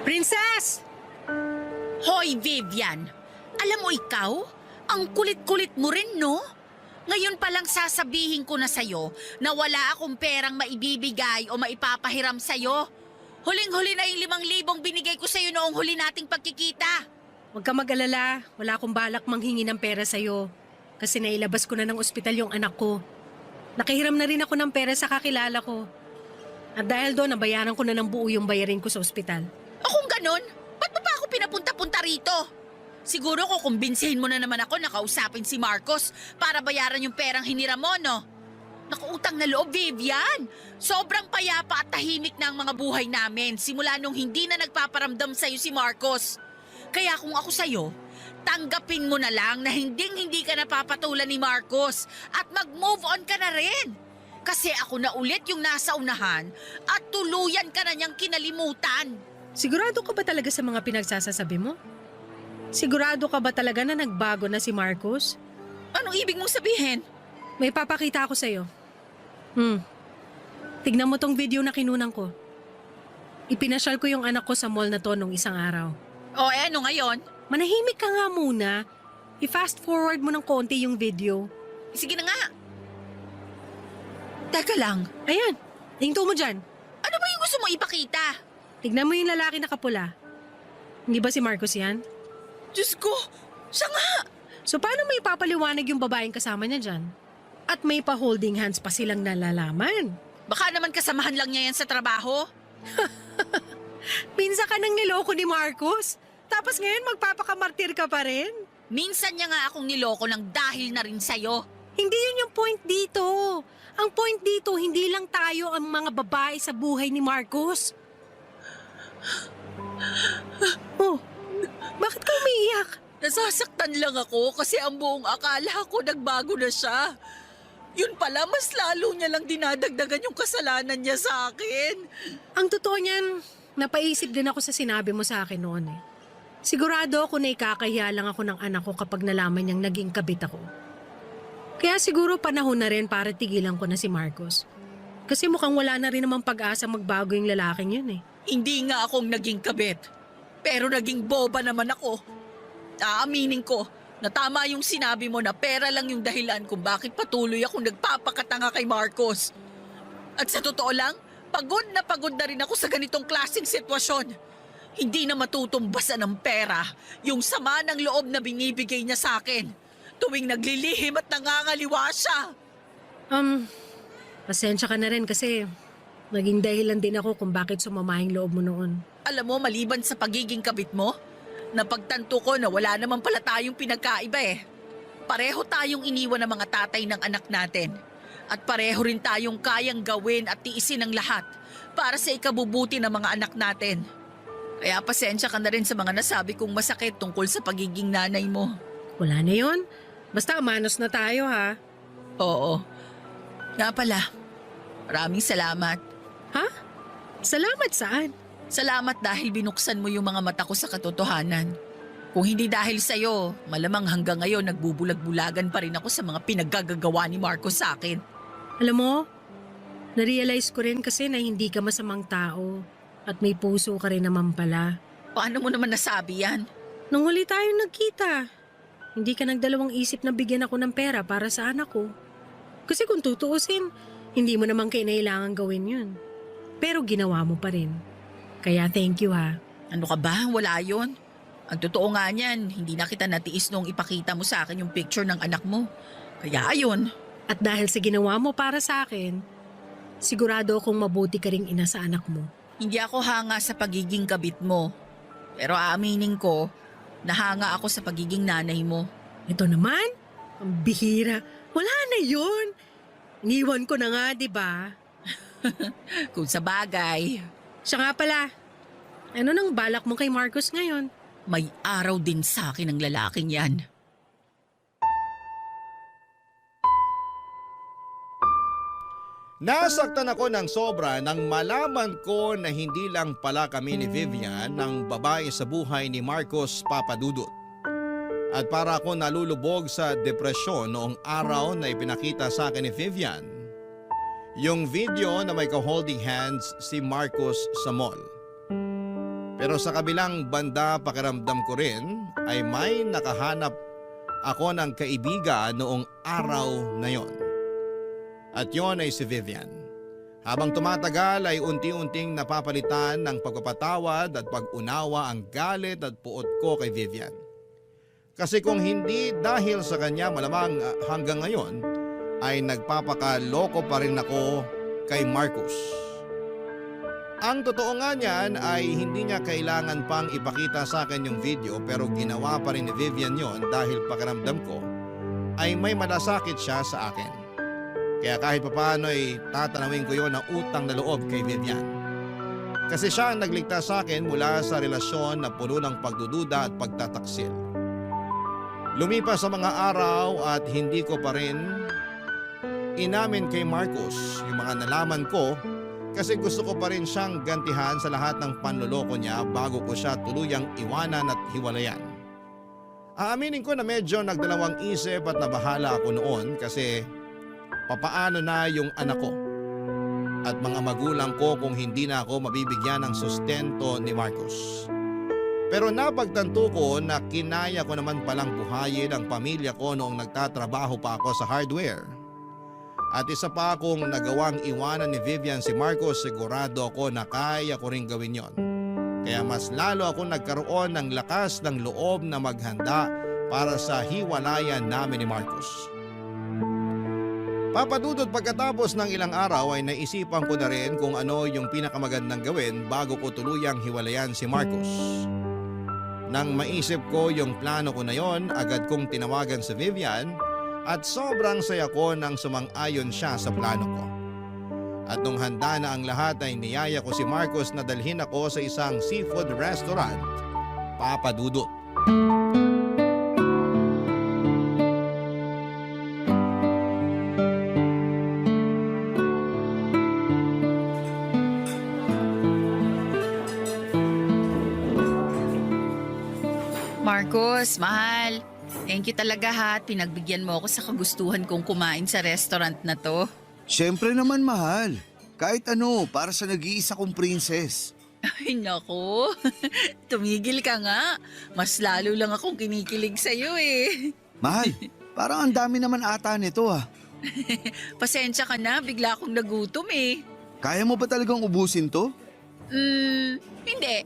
Princess! Hoy, Vivian! Alam mo ikaw, ang kulit-kulit mo rin, no? Ngayon palang sasabihin ko na sa'yo na wala akong perang maibibigay o maipapahiram sa'yo. Huling-huli na yung 5,000 binigay ko sa'yo noong huli nating pagkikita. Huwag ka mag-alala, wala akong balak manghingi ng pera sa'yo. Kasi nailabas ko na ng ospital yung anak ko. Nakahiram na rin ako ng pera sa kakilala ko. At dahil doon, nabayaran ko na ng buo yung bayarin ko sa ospital. Kung ganun, ba't mo pa ako pinapunta-punta rito? Siguro kukumbinsihin mo na naman ako na kausapin si Marcos para bayaran yung perang hiniram mo, no? Nakuutang na loob, Vivian. Sobrang payapa at tahimik na ang mga buhay namin simula nung hindi na nagpaparamdam sa'yo si Marcos. Kaya kung ako sa'yo, tanggapin mo na lang na hindi ka napapatulan ni Marcos at mag-move on ka na rin. Kasi ako na ulit yung nasa unahan at tuluyan ka na niyang kinalimutan. Sigurado ka ba talaga sa mga pinagsasasabi mo? Sigurado ka ba talaga na nagbago na si Marcos? Anong ibig mong sabihin? May papakita ako sa'yo. Tignan mo tong video na kinunan ko. Ipinasyal ko yung anak ko sa mall na to nung isang araw. O ano ngayon? Manahimik ka nga muna. I-fast forward mo ng konti yung video. Sige na nga. Teka lang, Ayan, hinto mo dyan. ano ba yung gusto mo ipakita? Tignan mo yung lalaki na kapula. Hindi ba si Marcos yan? Diyos ko, siya nga! So paano may papaliwanag yung babaeng kasama niya dyan? At may pa-holding hands pa silang nalalaman. Baka naman kasamahan lang niya yan sa trabaho. Pinsa ka nang niloko ni Marcos. Tapos ngayon magpapakamartir ka pa rin. Minsan niya nga akong niloko ng dahil na rin sa'yo. Hindi yun yung point dito. Ang point dito, hindi lang tayo ang mga babae sa buhay ni Marcos. Oh, bakit ka umiiyak? Nasasaktan lang ako kasi ang buong akala ko nagbago na siya. Yun pala, mas lalo niya lang dinadagdagan yung kasalanan niya sa akin. Ang totoo niyan, napaisip din ako sa sinabi mo sa akin noon eh. Sigurado ako na ikakahiya lang ako ng anak ko kapag nalaman niyang naging kabit ako. Kaya siguro panahon na rin para tigilan ko na si Marcos. Kasi mukhang wala na rin namang pag-asa magbago yung lalaking yun eh. Hindi nga akong naging kabit. Pero naging boba naman ako. Aaminin ko na tama yung sinabi mo na pera lang yung dahilan kung bakit patuloy akong nagpapakatanga kay Marcos. At sa totoo lang, pagod na rin ako sa ganitong klaseng sitwasyon. Hindi na matutumbasan ng pera yung sama ng loob na binibigay niya sa akin tuwing naglilihim at nangangaliwa siya. Pasensya ka na rin kasi naging dahilan din ako kung bakit sumama yung loob mo noon. Alam mo, maliban sa pagiging kabit mo, napagtanto ko na wala naman pala tayong pinagkaiba eh. Pareho tayong iniwan ng mga tatay ng anak natin. At pareho rin tayong kayang gawin at tiisin ang lahat para sa ikabubuti ng mga anak natin. Kaya pasensya ka na rin sa mga nasabi kong masakit tungkol sa pagiging nanay mo. Wala na yun. Basta manos na tayo ha. Oo. Nga pala, maraming salamat. Ha? Salamat saan? Salamat dahil binuksan mo yung mga mata ko sa katotohanan. Kung hindi dahil sa'yo, malamang hanggang ngayon nagbubulag-bulagan pa rin ako sa mga pinaggagawa ni Marcos sa akin. Alam mo, narealize ko rin kasi na hindi ka masamang tao at may puso ka rin naman pala. Paano mo naman nasabi yan? Nung huli tayong nagkita, hindi ka nagdalawang isip na bigyan ako ng pera para sa anak ko. Kasi kung tutuusin, Hindi mo naman kailangan gawin yun. Pero ginawa mo pa rin. Kaya thank you ha. Ano ka ba? Wala yon. Ang totoo nga niyan, hindi na kita natiis nung ipakita mo sa akin yung picture ng anak mo. Kaya ayun. At dahil sa ginawa mo para sa akin, sigurado akong mabuti ka ring ina sa anak mo. Hindi ako hanga sa pagiging kabit mo. Pero aaminin ko, nahanga ako sa pagiging nanay mo. Ito naman, ang bihira. Wala na yun. Iniwan ko na nga, di ba? Kung sa bagay, Siya nga pala, ano nang balak mo kay Marcos ngayon? may araw din sa akin ang lalaking yan. Nasaktan ako ng sobra nang malaman ko na hindi lang pala kami ni Vivian ng babae sa buhay ni Marcos Papadudut. At para ako nalulubog sa depresyon noong araw na ipinakita sa akin ni Vivian, yung video na may ka-holding hands si Marcos sa mall. Pero sa kabilang banda pakiramdam ko rin ay may nakahanap ako ng kaibigan noong araw na yon. At yon ay si Vivian. Habang tumatagal ay unti-unting napapalitan ng pagpapatawad at pag-unawa ang galit at puot ko kay Vivian. Kasi kung hindi dahil sa kanya malamang hanggang ngayon ay nagpapakaloko pa rin ako kay Marcos. Ang totoo nga niyan ay hindi niya kailangan pang ipakita sa akin yung video pero ginawa pa rin ni Vivian yon dahil pakiramdam ko ay may malasakit siya sa akin. Kaya kahit papaano ay tatanawin ko yon ng utang na loob kay Vivian. Kasi siya ang nagligtas sa akin mula sa relasyon na puno ng pagdududa at pagtataksil. Lumipas sa mga araw at hindi ko pa rin inamin kay Marcos yung mga nalaman ko kasi gusto ko pa rin siyang gantihan sa lahat ng panloloko niya bago ko siya tuluyang iwanan at hiwalayan. Aaminin ko na medyo nagdalawang isip at nabahala ako noon kasi papaano na yung anak ko at mga magulang ko kung hindi na ako mabibigyan ng sustento ni Marcos. Pero napagtanto ko na kinaya ko naman palang buhayin ang pamilya ko noong nagtatrabaho pa ako sa hardware. At isa pa akong nagawang iwanan ni Vivian si Marcos, sigurado ako na kaya ko rin gawin yon. Kaya mas lalo ako nagkaroon ng lakas ng loob na maghanda para sa hiwalayan namin ni Marcos. Papadudot pagkatapos ng ilang araw ay naisipan ko na rin kung ano yung pinakamagandang gawin bago ko tuluyang hiwalayan si Marcos. Nang maisip ko yung plano ko na yon, agad kong tinawagan si Vivian at sobrang saya ko nang sumang-ayon siya sa plano ko. At nung handa na ang lahat ay niyaya ko si Marcos na dalhin ako sa isang seafood restaurant, Papadudot. Marcos, mahal. Thank you talaga ha at pinagbigyan mo ako sa kagustuhan kong kumain sa restaurant na to. Siyempre naman mahal. Kahit ano, para sa nag-iisa kong princess. Ay nako, tumigil ka nga. Mas lalo lang akong kinikilig sa'yo eh. Mahal, parang ang dami naman ata nito ah. Pasensya ka na, bigla akong nagutom eh. Kaya mo ba talagang ubusin to? Hindi.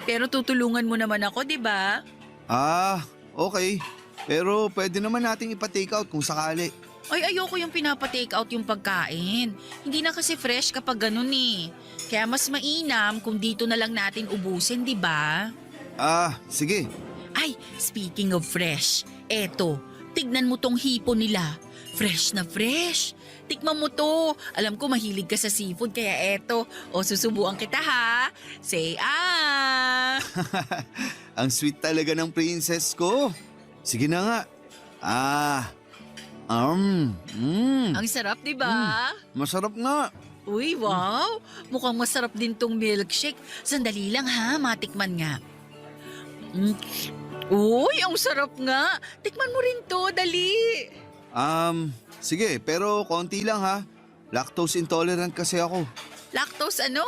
Pero tutulungan mo naman ako, di ba? Ah, okay. Pero pwede naman nating ipa-take out kung sakali. Ay, ayoko yung pinapa-take out yung pagkain. Hindi na kasi fresh kapag ganun eh. Kaya mas mainam kung dito na lang natin ubusin, di ba? Ah, sige. Ay, speaking of fresh, eto, tignan mo tong hipo nila. Fresh na fresh. Tikman mo to. Alam ko mahilig ka sa seafood kaya eto. O susubuan kita ha. Say ah. Ang sweet talaga ng princess ko. Sige na nga. Ang sarap, di ba? Masarap nga. Uy, wow. Mukhang masarap din tong milkshake. Sandali lang ha, matikman nga. Uy, ang sarap nga. Tikman mo rin to, dali. Sige, pero konti lang ha. Lactose intolerant kasi ako. Lactose ano?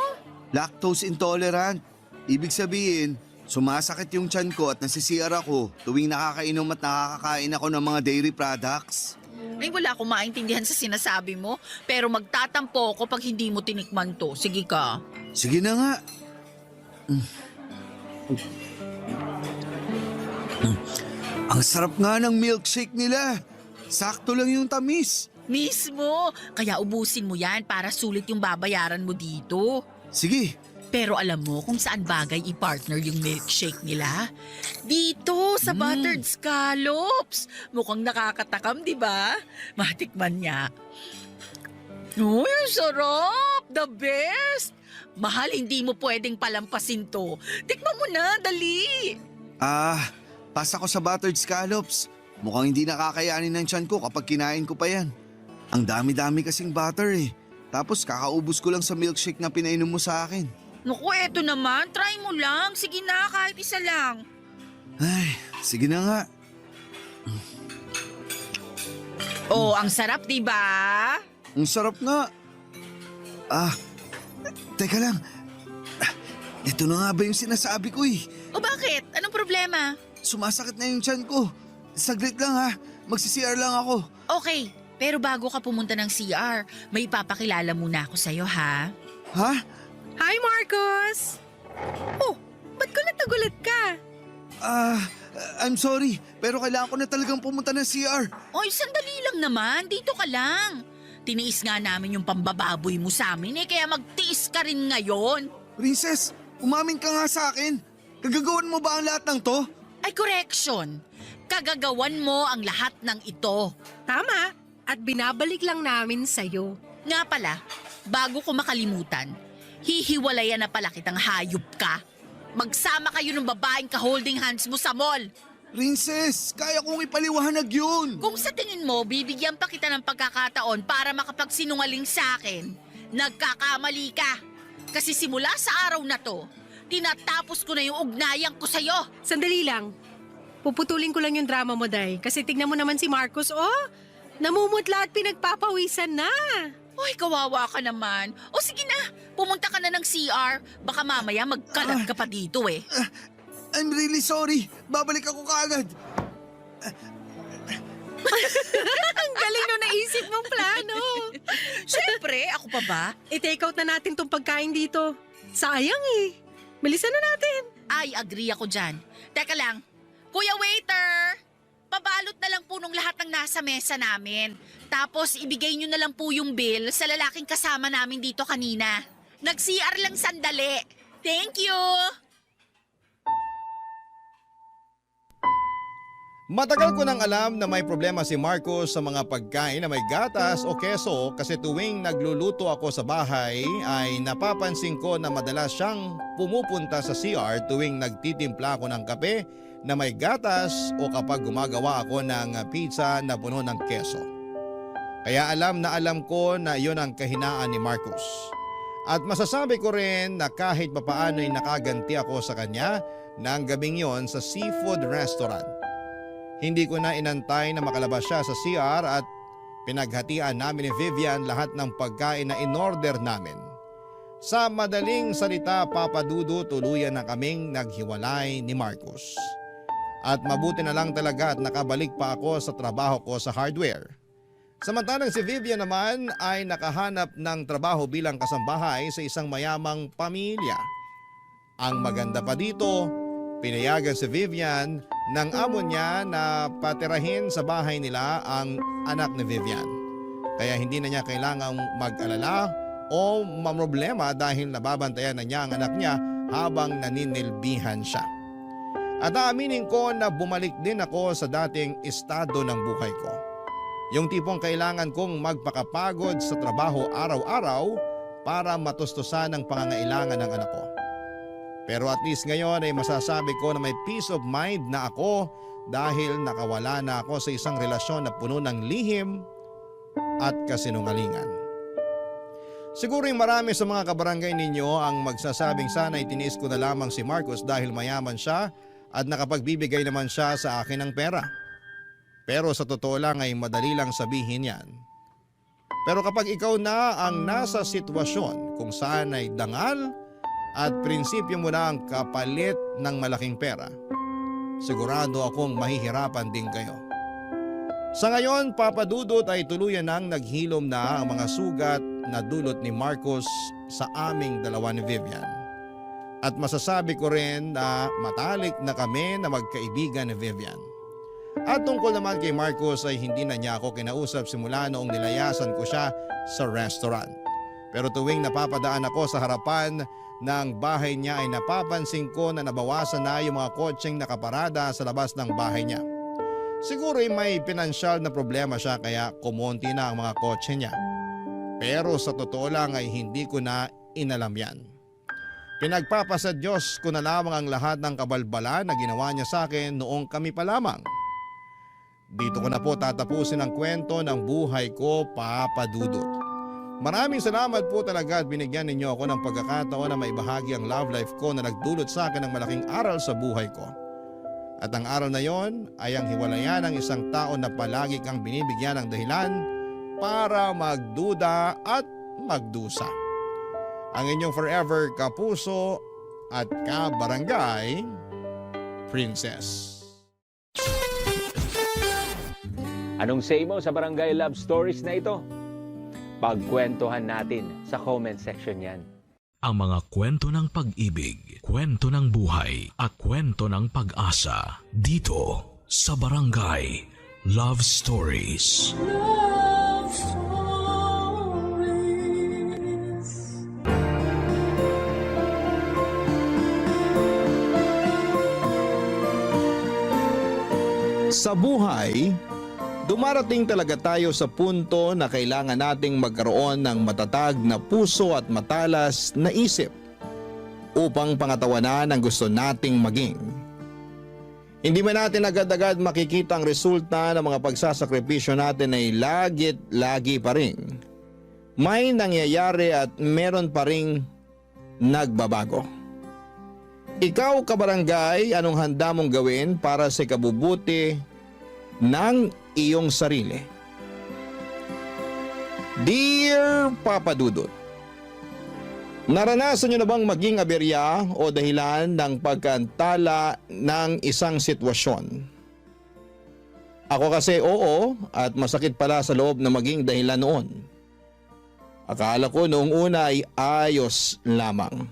Lactose intolerant. Ibig sabihin, Sumasakit yung tiyan ko at nasisiyar ako tuwing nakakainom at nakakakain ako ng mga dairy products. Ay, wala akong maintindihan sa sinasabi mo, pero magtatampo ako pag hindi mo tinikman to. Sige ka. Sige na nga. Ang sarap nga ng milkshake nila. Sakto lang yung tamis. Mismo, kaya ubusin mo yan para sulit yung babayaran mo dito. Sige. Pero alam mo kung saan bagay i-partner yung milkshake nila? Dito, sa buttered scallops. Mukhang nakakatakam, di ba? Matikman niya. Uy, ang sarap! The best! Mahal, hindi mo pwedeng palampasin to. Tikman mo na, dali! Pasa ko sa buttered scallops. Mukhang hindi nakakayanin ng tiyan ko kapag kinain ko pa yan. Ang dami-dami kasing butter eh. Tapos kakaubos ko lang sa milkshake na pinainom mo sa akin. Naku, eto naman. Try mo lang. Sige na, kahit isa lang. Ay, sige na nga. Oh, ang sarap, di ba? Ang sarap nga. Teka lang. Ito na nga ba yung sinasabi ko eh. O bakit? Anong problema? Sumasakit na yung tiyan ko. Saglit lang ha. Magsi-CR lang ako. Okay, pero bago ka pumunta ng CR, may ipapakilala muna ako sa'yo, ha? Ha? Hi, Marcos! Oh, ba't gulat ka? I'm sorry. Pero kailangan ko na talagang pumunta ng CR. Oy, sandali lang naman. Dito ka lang. Tiniis nga namin yung pambababoy mo sa amin kaya magtiis ka rin ngayon. Princess, umamin ka nga sa akin. Gagagawan mo ba ang lahat ng to? Ay, correction. Kagagawan mo ang lahat ng ito. Tama, at binabalik lang namin sa'yo. Nga pala, bago ko makalimutan, hihiwalayan na pala kitang hayop ka. Magsama kayo ng babaeng ka-holding hands mo sa mall. Princess, kaya kong ipaliwanag yun. Kung sa tingin mo, bibigyan pa kita ng pagkakataon para makapagsinungaling sa akin, nagkakamali ka. Kasi simula sa araw na to, tinatapos ko na yung ugnayan ko sa'yo. Sandali lang. Puputulin ko lang yung drama mo, Day. Kasi tignan mo naman si Marcos, namumutla at pinagpapawisan na. Uy, kawawa ka naman. O sige na, pumunta ka na ng CR. Baka mamaya magkalat ka pa dito eh. I'm really sorry. Babalik ako kaagad. Ang galing nung naisip mong plano. Siyempre, ako pa ba? I-take out na natin tong pagkain dito. Sayang eh. Bilisan na natin. Ay, agree ako dyan. Teka lang, Kuya Waiter! Pabalot na lang po nung lahat ng nasa mesa namin. Tapos ibigay nyo na lang po yung bill sa lalaking kasama namin dito kanina. Nag-CR lang sandali. Thank you! Matagal ko nang alam na may problema si Marcos sa mga pagkain na may gatas o keso kasi tuwing nagluluto ako sa bahay ay napapansin ko na madalas siyang pumupunta sa CR tuwing nagtitimpla ako ng kape na may gatas o kapag gumagawa ako ng pizza na puno ng keso. Kaya alam na alam ko na iyon ang kahinaan ni Marcos. At masasabi ko rin na kahit papaano ay nakaganti ako sa kanya ng gabing yon sa seafood restaurant. Hindi ko na inantay na makalabas siya sa CR at pinaghatian namin ni Vivian lahat ng pagkain na in-order namin. Sa madaling salita, Papa Dudu, tuluyan na kaming naghiwalay ni Marcos. At mabuti na lang talaga at nakabalik pa ako sa trabaho ko sa hardware. Samantalang si Vivian naman ay nakahanap ng trabaho bilang kasambahay sa isang mayamang pamilya. Ang maganda pa dito, pinayagan si Vivian ng amo niya na patirahin sa bahay nila ang anak ni Vivian. Kaya hindi na niya kailangang mag-alala o mamroblema dahil nababantayan na niya ang anak niya habang naninilbihan siya. At aaminin ko na bumalik din ako sa dating estado ng buhay ko. Yung tipong kailangan kong magpakapagod sa trabaho araw-araw para matustusan ang pangangailangan ng anak ko. Pero at least ngayon ay masasabi ko na may peace of mind na ako dahil nakawala na ako sa isang relasyon na puno ng lihim at kasinungalingan. Siguro yung marami sa mga kabarangay ninyo ang magsasabing sana itiniis ko na lamang si Marcos dahil mayaman siya at nakapagbibigay naman siya sa akin ng pera. Pero sa totoo lang ay madali lang sabihin yan. Pero kapag ikaw na ang nasa sitwasyon kung saan ay dangal at prinsipyo mo na ang kapalit ng malaking pera, sigurado akong mahihirapan din kayo. Sa ngayon, Papa Dudut, ay tuluyan nang naghilom na ang mga sugat na dulot ni Marcos sa aming dalawa ni Vivian. At masasabi ko rin na matalik na kami na magkaibigan ni Vivian. At tungkol naman kay Marcos ay hindi na niya ako kinausap simula noong nilayasan ko siya sa restaurant. Pero tuwing napapadaan ako sa harapan ng bahay niya ay napapansin ko na nabawasan na yung mga kotseng nakaparada sa labas ng bahay niya. Siguro ay may pinansyal na problema siya kaya kumonti na ang mga kotse niya. Pero sa totoo lang ay hindi ko na inalam yan. Pinagpapasa Diyos ko na lamang ang lahat ng kabalbala na ginawa niya sa akin noong kami pa lamang. Dito ko na po tatapusin ang kwento ng buhay ko, Papa Dudut. Maraming salamat po talaga at binigyan ninyo ako ng pagkakataon na maibahagi ang love life ko na nagdulot sa akin ng malaking aral sa buhay ko. At ang aral na yon ay ang hiwalayan ng isang tao na palagi kang binibigyan ng dahilan para magduda at magdusa. Ang inyong forever kapuso at kabarangay Princess. Anong say mo sa Barangay Love Stories na ito? Pagkwentuhan natin sa comment section yan. Ang mga kwento ng pag-ibig, kwento ng buhay at kwento ng pag-asa dito sa Barangay Love Stories. Love Stories. Sa buhay, dumarating talaga tayo sa punto na kailangan nating magkaroon ng matatag na puso at matalas na isip upang pangatawanan ang gusto nating maging. Hindi man natin agad-agad makikita ang resulta ng mga pagsasakripisyo natin ay lagi pa rin may nangyayari at meron pa ring nagbabago. Ikaw, kabarangay, anong handa mong gawin para sa ikabubuti ng iyong sarili? Dear Papa Dudut, naranasan nyo na bang maging aberya o dahilan ng pagkaantala ng isang sitwasyon? Ako kasi oo, at masakit pala sa loob na maging dahilan noon. Akala ko noong una ay ayos lamang.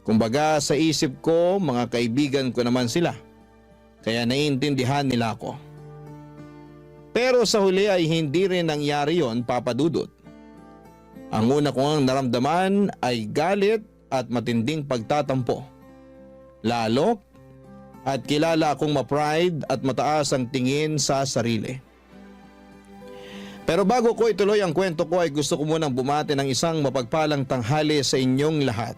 Kumbaga sa isip ko, mga kaibigan ko naman sila. Kaya naiintindihan nila ako. Pero sa huli ay hindi rin nangyari yon, Papa Dudut. Ang una kong naramdaman ay galit at matinding pagtatampo. Lalo at kilala akong ma-pride at mataas ang tingin sa sarili. Pero bago ko ituloy ang kwento ko ay gusto ko munang bumati ng isang mapagpalang tanghali sa inyong lahat.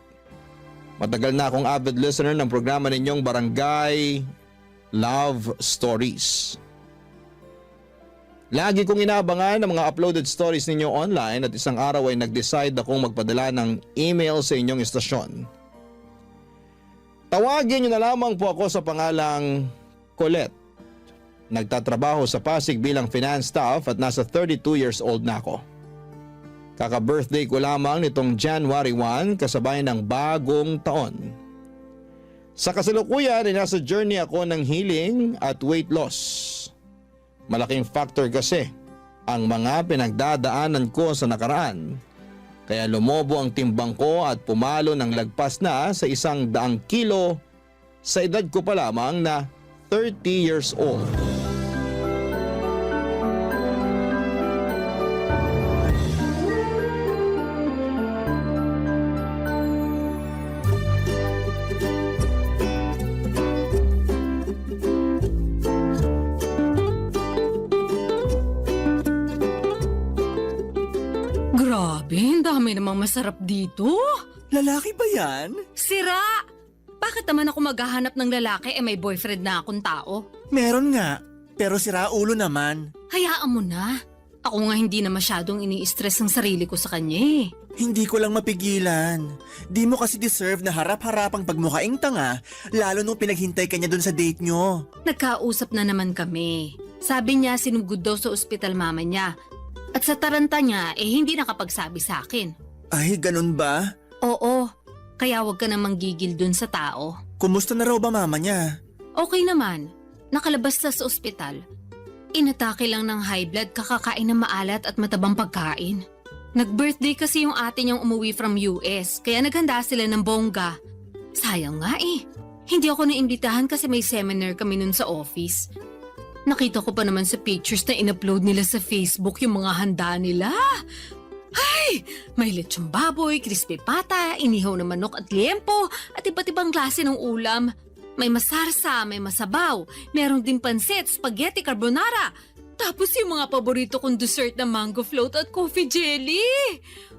Matagal na akong avid listener ng programa ninyong Barangay Love Stories. Lagi kong inaabangan ang mga uploaded stories ninyo online at isang araw ay nag-decide akong magpadala ng email sa inyong istasyon. Tawagin niyo na lamang po ako sa pangalang Colette. Nagtatrabaho sa Pasig bilang finance staff at nasa 32 years old na ako. Kaka-birthday ko lamang nitong January 1 kasabay ng bagong taon. Sa kasalukuyan ay nasa journey ako ng healing at weight loss. Malaking factor kasi ang mga pinagdadaanan ko sa nakaraan. Kaya lumobo ang timbang ko at pumalo ng lagpas na sa 100 kilo sa edad ko pa lamang na 30 years old. Grabe, ang dami namang masarap dito. Lalaki ba yan? Sira! Bakit naman ako maghahanap ng lalaki may boyfriend na akong tao? Meron nga, pero sira ulo naman. Hayaan mo na. Ako nga hindi na masyadong ini-stress ang sarili ko sa kanya eh. Hindi ko lang mapigilan. Di mo kasi deserve na harap-harapang pagmukaing tanga, lalo nung pinaghintay ka niya dun sa date nyo. Nagkausap na naman kami. Sabi niya sinugod daw sa ospital mama niya. At sa taranta niya hindi nakapagsabi sa akin. Ay, ganun ba? Oo. Kaya huwag ka namang gigil dun sa tao. Kumusta na raw ba mama niya? Okay naman. Nakalabas na sa ospital. Inatake lang ng high blood kakakain ng maalat at matabang pagkain. Nag-birthday kasi yung ate niyang umuwi from US, kaya naghanda sila ng bongga. Sayang nga eh. Hindi ako naimbitahan kasi may seminar kami nun sa office. Nakita ko pa naman sa pictures na in-upload nila sa Facebook yung mga handa nila. Ay! May lechong baboy, crispy pata, inihaw na manok at liempo, at iba't ibang klase ng ulam. May masarsa, may masabaw, meron din pansit, spaghetti, carbonara. Tapos yung mga paborito kong dessert na mango float at coffee jelly.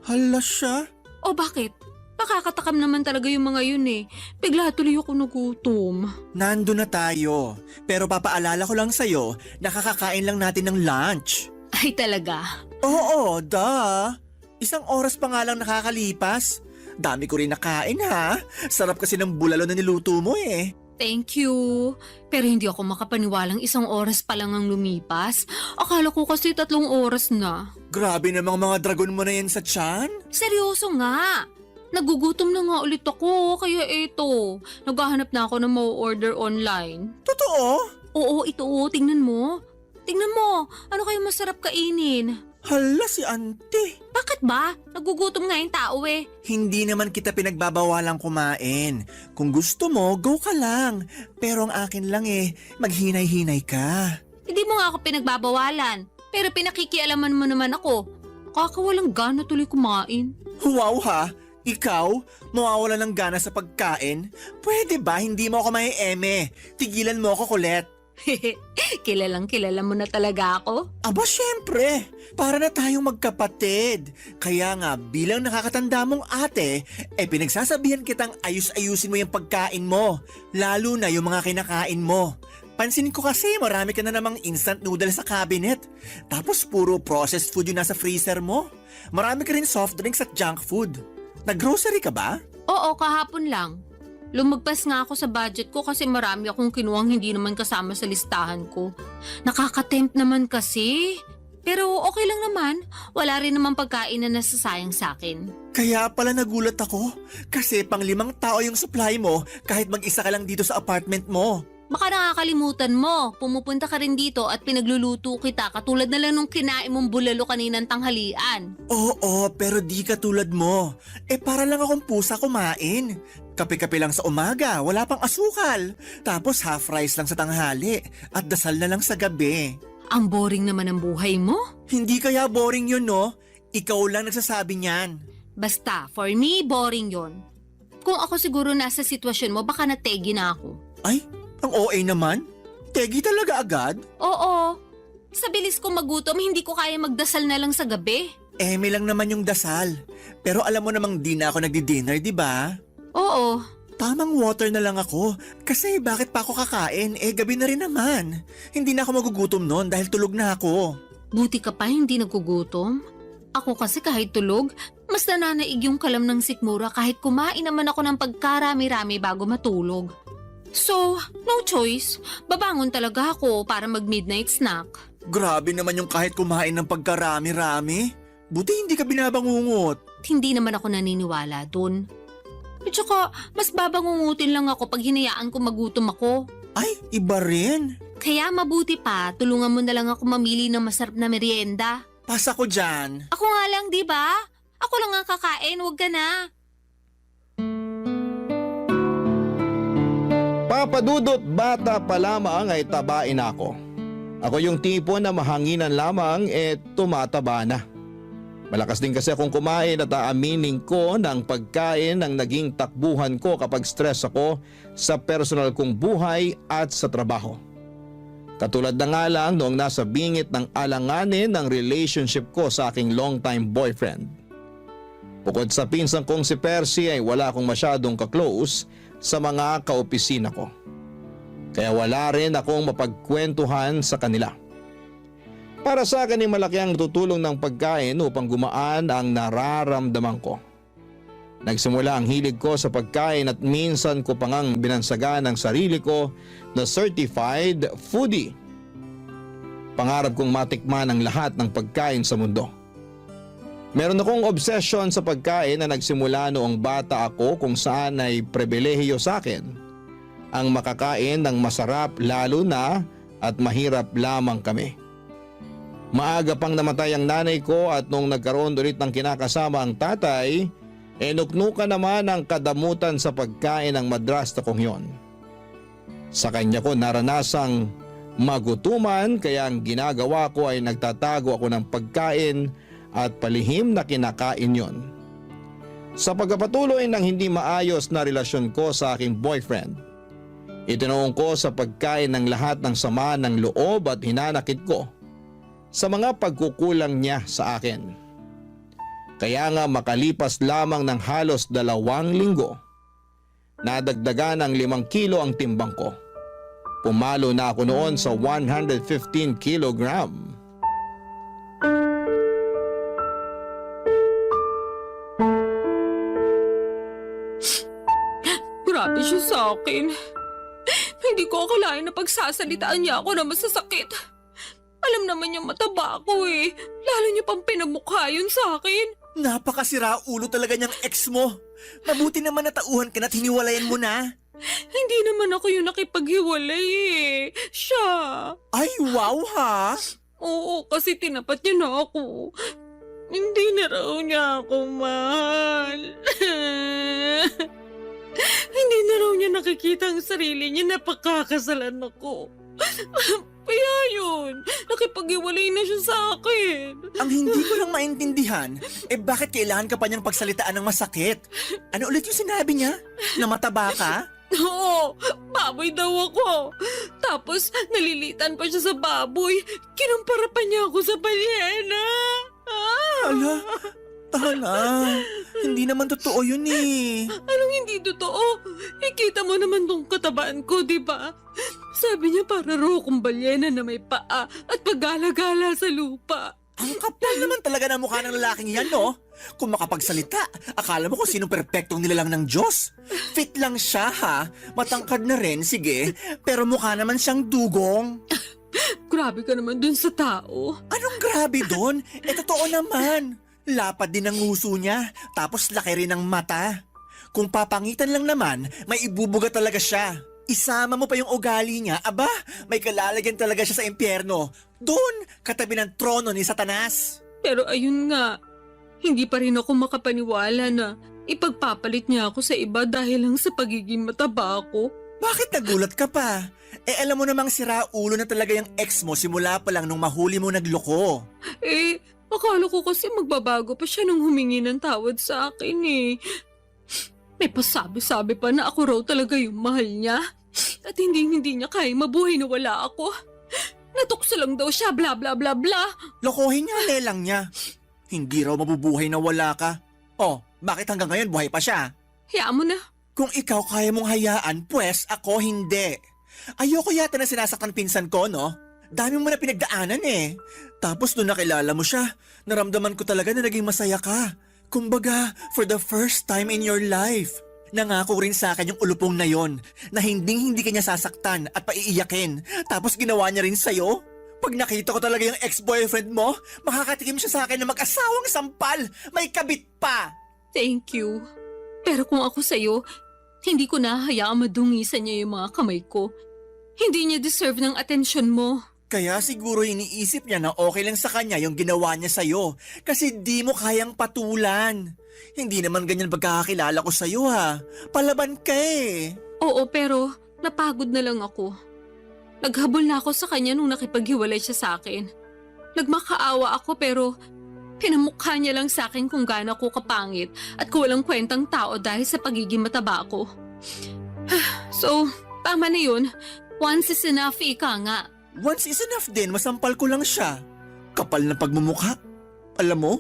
Hala siya. O bakit? Nakakatakam naman talaga yung mga yun eh. Bigla tuloy ako nagutom. Nando na tayo. Pero papaalala ko lang sa'yo, nakakakain lang natin ng lunch. Ay talaga? Oo, Isang oras pa nga lang nakakalipas. Dami ko rin nakain ha. Sarap kasi ng bulalo na niluto mo eh. Thank you. Pero hindi ako makapaniwalang 1 oras pa lang ang lumipas. Akala ko kasi 3 oras na. Grabe namang mga dragon mo na yan sa tiyan. Seryoso nga. Nagugutom na nga ulit ako, kaya eto. Naghahanap na ako ng ma-order online. Totoo? Oo, ito. Tingnan mo. Tingnan mo. Ano kayo masarap kainin? Hala si auntie. Bakit ba? Nagugutom nga yung tao eh. Hindi naman kita pinagbabawalang kumain. Kung gusto mo, go ka lang. Pero ang akin lang maghinay-hinay ka. Hindi mo nga ako pinagbabawalan. Pero pinakikialaman mo naman ako. Kakawalang gana tuloy kumain. Wow ha? Ikaw? Mawawala ng gana sa pagkain? Pwede ba hindi mo ako mai-eme? Tigilan mo ako, Colette. Kilalang kilala mo na talaga ako. Aba syempre, para na tayong magkapatid. Kaya nga bilang nakakatanda mong ate, pinagsasabihan kitang ayus-ayusin mo yung pagkain mo. Lalo na yung mga kinakain mo. Pansin ko kasi marami ka na namang instant noodles sa cabinet. Tapos puro processed food yung nasa freezer mo. Marami ka rin soft drinks at junk food. Nag-grocery ka ba? Oo, kahapon lang. Lumagpas nga ako sa budget ko kasi marami akong kinuhang hindi naman kasama sa listahan ko. Nakaka-tempt naman kasi. Pero okay lang naman. Wala rin naman pagkain na nasasayang sa akin. Kaya pala nagulat ako. Kasi pang 5 tao yung supply mo kahit mag-isa ka lang dito sa apartment mo. Baka nakakalimutan mo. Pumupunta ka rin dito at pinagluluto kita katulad na lang nung kinain mong bulalo kaninang tanghalian. Oo, pero di katulad mo. Para lang akong pusa kumain. Kape-kape lang sa umaga, wala pang asukal. Tapos half rice lang sa tanghali at dasal na lang sa gabi. Ang boring naman ang buhay mo. Hindi kaya boring yun, no? Ikaw lang nagsasabi niyan. Basta, for me, boring yon. Kung ako siguro nasa sitwasyon mo, baka nategi na ako. Ay, ang OA naman? Tegi talaga agad? Oo. Sa bilis ko magutom, hindi ko kaya magdasal na lang sa gabi. May lang naman yung dasal. Pero alam mo namang di na ako nagdi-dinner, di ba? Oo. Tamang water na lang ako. Kasi bakit pa ako kakain? Gabi na rin naman. Hindi na ako magugutom noon dahil tulog na ako. Buti ka pa hindi nagugutom. Ako kasi kahit tulog, mas nananaig yung kalam ng sikmura kahit kumain naman ako ng pagkarami-rami bago matulog. So, no choice. Babangon talaga ako para mag-midnight snack. Grabe naman yung kahit kumain ng pagkarami-rami. Buti hindi ka binabangungot. Hindi naman ako naniniwala dun. At saka, mas babangungutin lang ako pag hinayaan ko magutom ako. Ay, iba rin. Kaya mabuti pa, tulungan mo na lang ako mamili ng masarap na merienda. Pasa ko dyan. Ako nga lang, di ba? Ako lang ang kakain, wag ka na. Papadudot, bata pa lamang ay tabain ako. Ako yung tipo na mahanginan lamang tumataba na. Malakas din kasi akong kumain at aaminin ko ng pagkain ang naging takbuhan ko kapag stress ako sa personal kong buhay at sa trabaho. Katulad na nga lang noong nasa bingit ng alanganin ng relationship ko sa aking long-time boyfriend. Bukod sa pinsan kong si Percy ay wala akong masyadong ka-close sa mga kaopisina ko. Kaya wala rin akong mapagkwentuhan sa kanila. Para sa akin ay malaki ang tutulong ng pagkain upang gumaan ang nararamdaman ko. Nagsimula ang hilig ko sa pagkain at minsan ko pangang binansagan ang sarili ko na certified foodie. Pangarap kong matikman ang lahat ng pagkain sa mundo. Meron akong obsession sa pagkain na nagsimula noong bata ako kung saan ay pribilehiyo sa akin ang makakain ng masarap lalo na at mahirap lamang kami. Maaga pang namatay ang nanay ko at nung nagkaroon ulit ng kinakasama ang tatay, nuknukan naman ang kadamutan sa pagkain ng madrasta kong yon. Sa kanya ko naranasang magutuman kaya ang ginagawa ko ay nagtatago ako ng pagkain at palihim na kinakain yon. Sa pagpapatuloy ng hindi maayos na relasyon ko sa aking boyfriend, itinuong ko sa pagkain ng lahat ng sama ng loob at hinanakit ko sa mga pagkukulang niya sa akin. Kaya nga makalipas lamang ng halos 2 linggo, nadagdagan ng 5 kilo ang timbang ko. Pumalo na ako noon sa 115 kilogram. Grabe siya sa akin. Hindi ko akalain na pagsasalitaan niya ako na masasakit. Alam naman niya mataba ako eh. Lalo niya pang pinamukha yun sa akin. Napakasira ulo talaga niyang ex mo. Mabuti naman natauhan ka na't hiniwalayan mo na. Hindi naman ako yung nakipaghiwalay eh. Siya. Ay, wow ha? Oo, kasi tinapat niya na ako. Hindi na raw niya ako mahal. Hindi na raw niya nakikita ang sarili niya na pagkakasalan ako. Kaya yun, nakipag-iwalay na siya sa akin. Ang hindi ko lang maintindihan, bakit kailangan ka pa niyang pagsalitaan ng masakit? Ano ulit yung sinabi niya? Na mataba ka? Oo, baboy daw ako. Tapos nalilitan pa siya sa baboy. Kinumpara pa niya ako sa balyena. Ala, tala. Hindi naman totoo yun eh. Anong hindi totoo? Ikita mo naman tong katabaan ko, di ba? Sabi niya para raw akong balyena na may paa at paggala-gala sa lupa. Ang kapal naman talaga ng mukha ng lalaking yan, no? Kung makapagsalita, akala mo kung sinong perpektong nilalang ng Diyos. Fit lang siya, ha? Matangkad na rin, sige. Pero mukha naman siyang dugong. Grabe ka naman dun sa tao. Anong grabe doon? Totoo naman. Lapad din ang nguso niya, tapos laki rin ang mata. Kung papangitan lang naman, may ibubuga talaga siya. Isama mo pa yung ugali niya, aba, may kalalagyan talaga siya sa impyerno. Doon, katabi ng trono ni Satanas. Pero ayun nga, hindi pa rin ako makapaniwala na ipagpapalit niya ako sa iba dahil lang sa pagiging mataba ako. Bakit nagulat ka pa? Alam mo namang sira ulo na talaga yung ex mo simula pa lang nung mahuli mo nagloko. Akala ko kasi magbabago pa siya nung humingi ng tawad sa akin eh. May pasabi-sabi pa na ako raw talaga yung mahal niya. At hindi niya kaya mabuhay na wala ako. Natukso lang daw siya, bla bla bla bla. Lokohin niya, lelang niya. Hindi raw mabubuhay na wala ka. Oh, bakit hanggang ngayon buhay pa siya? Hayaan mo na. Kung ikaw kaya mong hayaan, pues ako hindi. Ayoko yata na sinasaktan pinsan ko, no? Dami mo na pinagdaanan eh. Tapos nung nakilala mo siya, naramdaman ko talaga na naging masaya ka. Kumbaga, for the first time in your life. Nangako rin sa akin yung ulupong na yon na hindi ka niya sasaktan at paiiyakin. Tapos ginawa niya rin sa'yo. Pag nakita ko talaga yung ex-boyfriend mo, makakatikim siya sa akin na mag-asawang sampal. May kabit pa. Thank you. Pero kung ako sa'yo, hindi ko nahahayaang madungisan niya yung mga kamay ko. Hindi niya deserve ng atensyon mo. Kaya siguro iniisip niya na okay lang sa kanya yung ginawa niya sa'yo kasi di mo kayang patulan. Hindi naman ganyan pagkakakilala ko sa'yo ha. Palaban ka eh. Oo, pero napagod na lang ako. Naghabol na ako sa kanya nung nakipaghiwalay siya sa akin. Nagmakaawa ako pero pinamukha niya lang sa akin kung gaano ako kapangit at walang kwentang tao dahil sa pagiging mataba ko. So, tama na yun. Once is enough, ika nga. Once is enough din, masampal ko lang siya. Kapal na pagmumukha. Alam mo,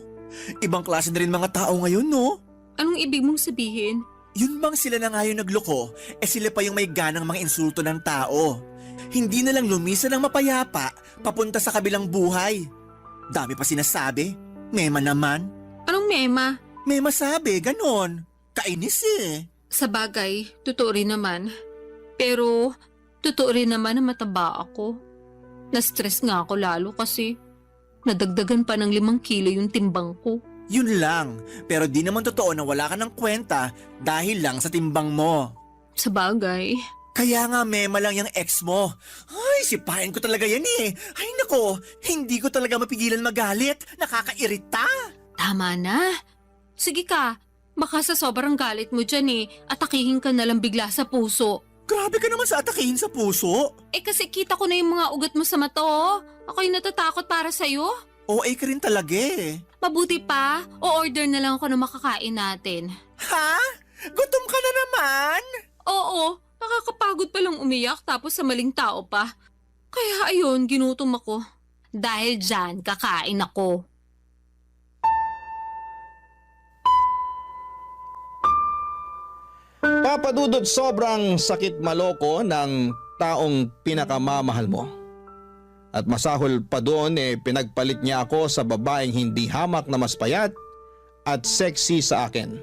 ibang klase na rin mga tao ngayon, no? Anong ibig mong sabihin? Yun bang sila na nga yung nagloko, sila pa yung may ganang mga insulto ng tao. Hindi na lang lumisa ng mapayapa, papunta sa kabilang buhay. Dami pa sinasabi. Mema naman. Anong mema? Mema sabi, ganon. Kainis eh. Sa bagay, totoo rin naman. Pero, totoo rin naman na mataba ako. Na-stress nga ako lalo kasi nadagdagan pa ng 5 kilo yung timbang ko. Yun lang. Pero di naman totoo na wala ka ng kwenta dahil lang sa timbang mo. Sa bagay. Kaya nga mema lang yung ex mo. Ay, sipahin ko talaga yan eh. Ay nako, hindi ko talaga mapigilan magalit. Nakakairita. Tama na. Sige ka, baka sa sobrang galit mo dyan atakihin ka na lang bigla sa puso. Grabe ka naman sa atakihin sa puso. Kasi kita ko na yung mga ugat mo sa mata Ako'y natatakot para sa'yo. OA ka rin talaga eh. Mabuti pa, o-order na lang ako ng makakain natin. Ha? Gutom ka na naman? Oo, nakakapagod palang umiyak tapos sa maling tao pa. Kaya ayun, ginutom ako. Dahil dyan, kakain ako. Papadudot, sobrang sakit maloko ng taong pinakamamahal mo. At masahol pa doon pinagpalit niya ako sa babaeng hindi hamak na mas payat at sexy sa akin.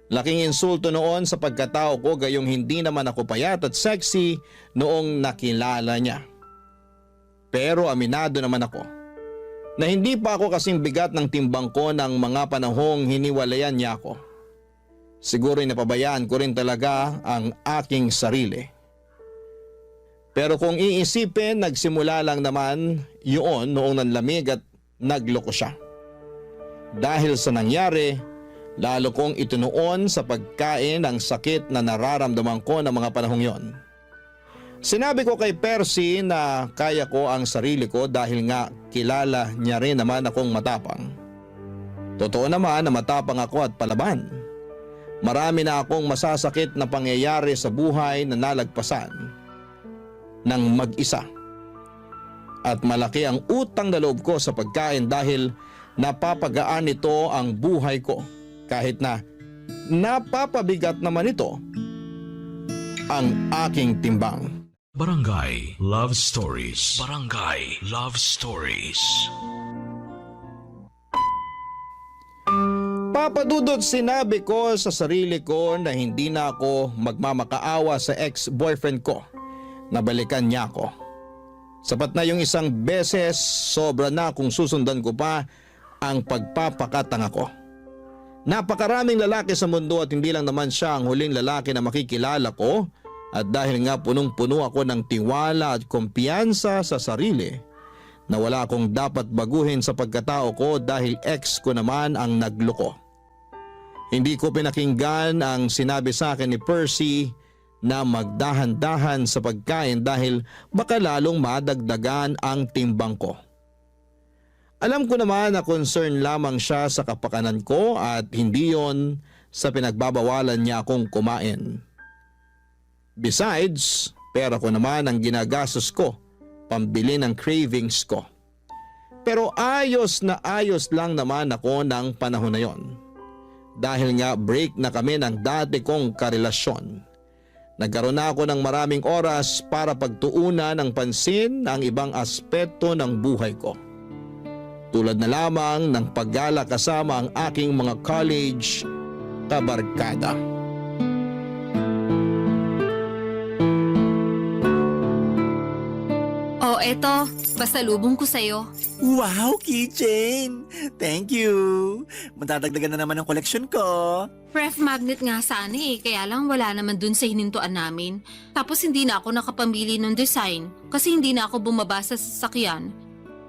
Laking insulto noon sa pagkatao ko gayong hindi naman ako payat at sexy noong nakilala niya. Pero aminado naman ako na hindi pa ako kasing bigat ng timbang ko ng mga panahong hiniwalayan niya ako. Siguro'y napabayaan ko rin talaga ang aking sarili. Pero kung iisipin, nagsimula lang naman yun noong nanlamig at nagloko siya. Dahil sa nangyari, lalo kong itinuon sa pagkain ang sakit na nararamdaman ko ng mga panahong yon. Sinabi ko kay Percy na kaya ko ang sarili ko dahil nga kilala niya rin naman akong matapang. Totoo naman na matapang ako at palaban. Marami na akong masasakit na pangyayari sa buhay na nalagpasan ng mag-isa. At malaki ang utang na loob ko sa pagkain dahil napapagaan ito ang buhay ko kahit na napapabigat naman ito ang aking timbang. Barangay Love Stories. Barangay Love Stories. Papadudot, sinabi ko sa sarili ko na hindi na ako magmamakaawa sa ex-boyfriend ko. Nabalikan niya ako. Sapat na yung isang beses, sobra na kung susundan ko pa ang pagpapakatanga ko. Napakaraming lalaki sa mundo at hindi lang naman siya ang huling lalaki na makikilala ko. At dahil nga punong-puno ako ng tiwala at kumpiyansa sa sarili, na wala akong dapat baguhin sa pagkatao ko dahil ex ko naman ang nagloko. Hindi ko pinakinggan ang sinabi sa akin ni Percy na magdahan-dahan sa pagkain dahil baka lalong madagdagan ang timbang ko. Alam ko naman na concern lamang siya sa kapakanan ko at hindi yon sa pinagbabawalan niya akong kumain. Besides, pera ko naman ang ginagastos ko, pambili ng cravings ko. Pero ayos na ayos lang naman ako ng panahon na yon. Dahil nga break na kami ng dati kong karelasyon. Nagkaroon na ako ng maraming oras para pagtuunan ng pansin ang ibang aspeto ng buhay ko. Tulad na lamang ng paggala kasama ang aking mga college kabarkada. Eto, pasalubong ko sa'yo. Wow, keychain! Thank you! Matadagdagan na naman ang koleksyon ko. Ref magnet nga sana kaya lang wala naman dun sa hinintuan namin. Tapos hindi na ako nakapamili ng design kasi hindi na ako bumaba sa sasakyan.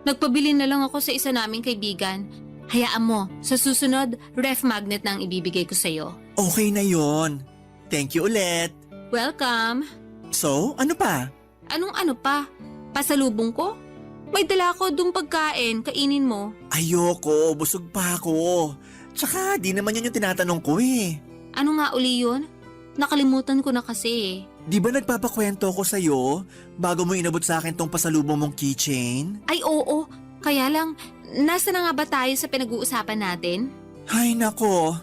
Nagpabili na lang ako sa isa naming kaibigan. Hayaan mo, sa susunod, ref magnet na ang ibibigay ko sa'yo. Okay na yon. Thank you ulit. Welcome! So, ano pa? Anong ano pa? Pasalubong ko? May dala ko dung pagkain, kainin mo. Ayoko, busog pa ako. Tsaka di naman yun yung tinatanong ko eh. Ano nga uli yun? Nakalimutan ko na kasi. Di ba nagpapakwento ko sa'yo bago mo inabot sa akin tong pasalubong mong keychain? Ay oo, kaya lang, nasa na nga ba tayo sa pinag-uusapan natin? Ay nako,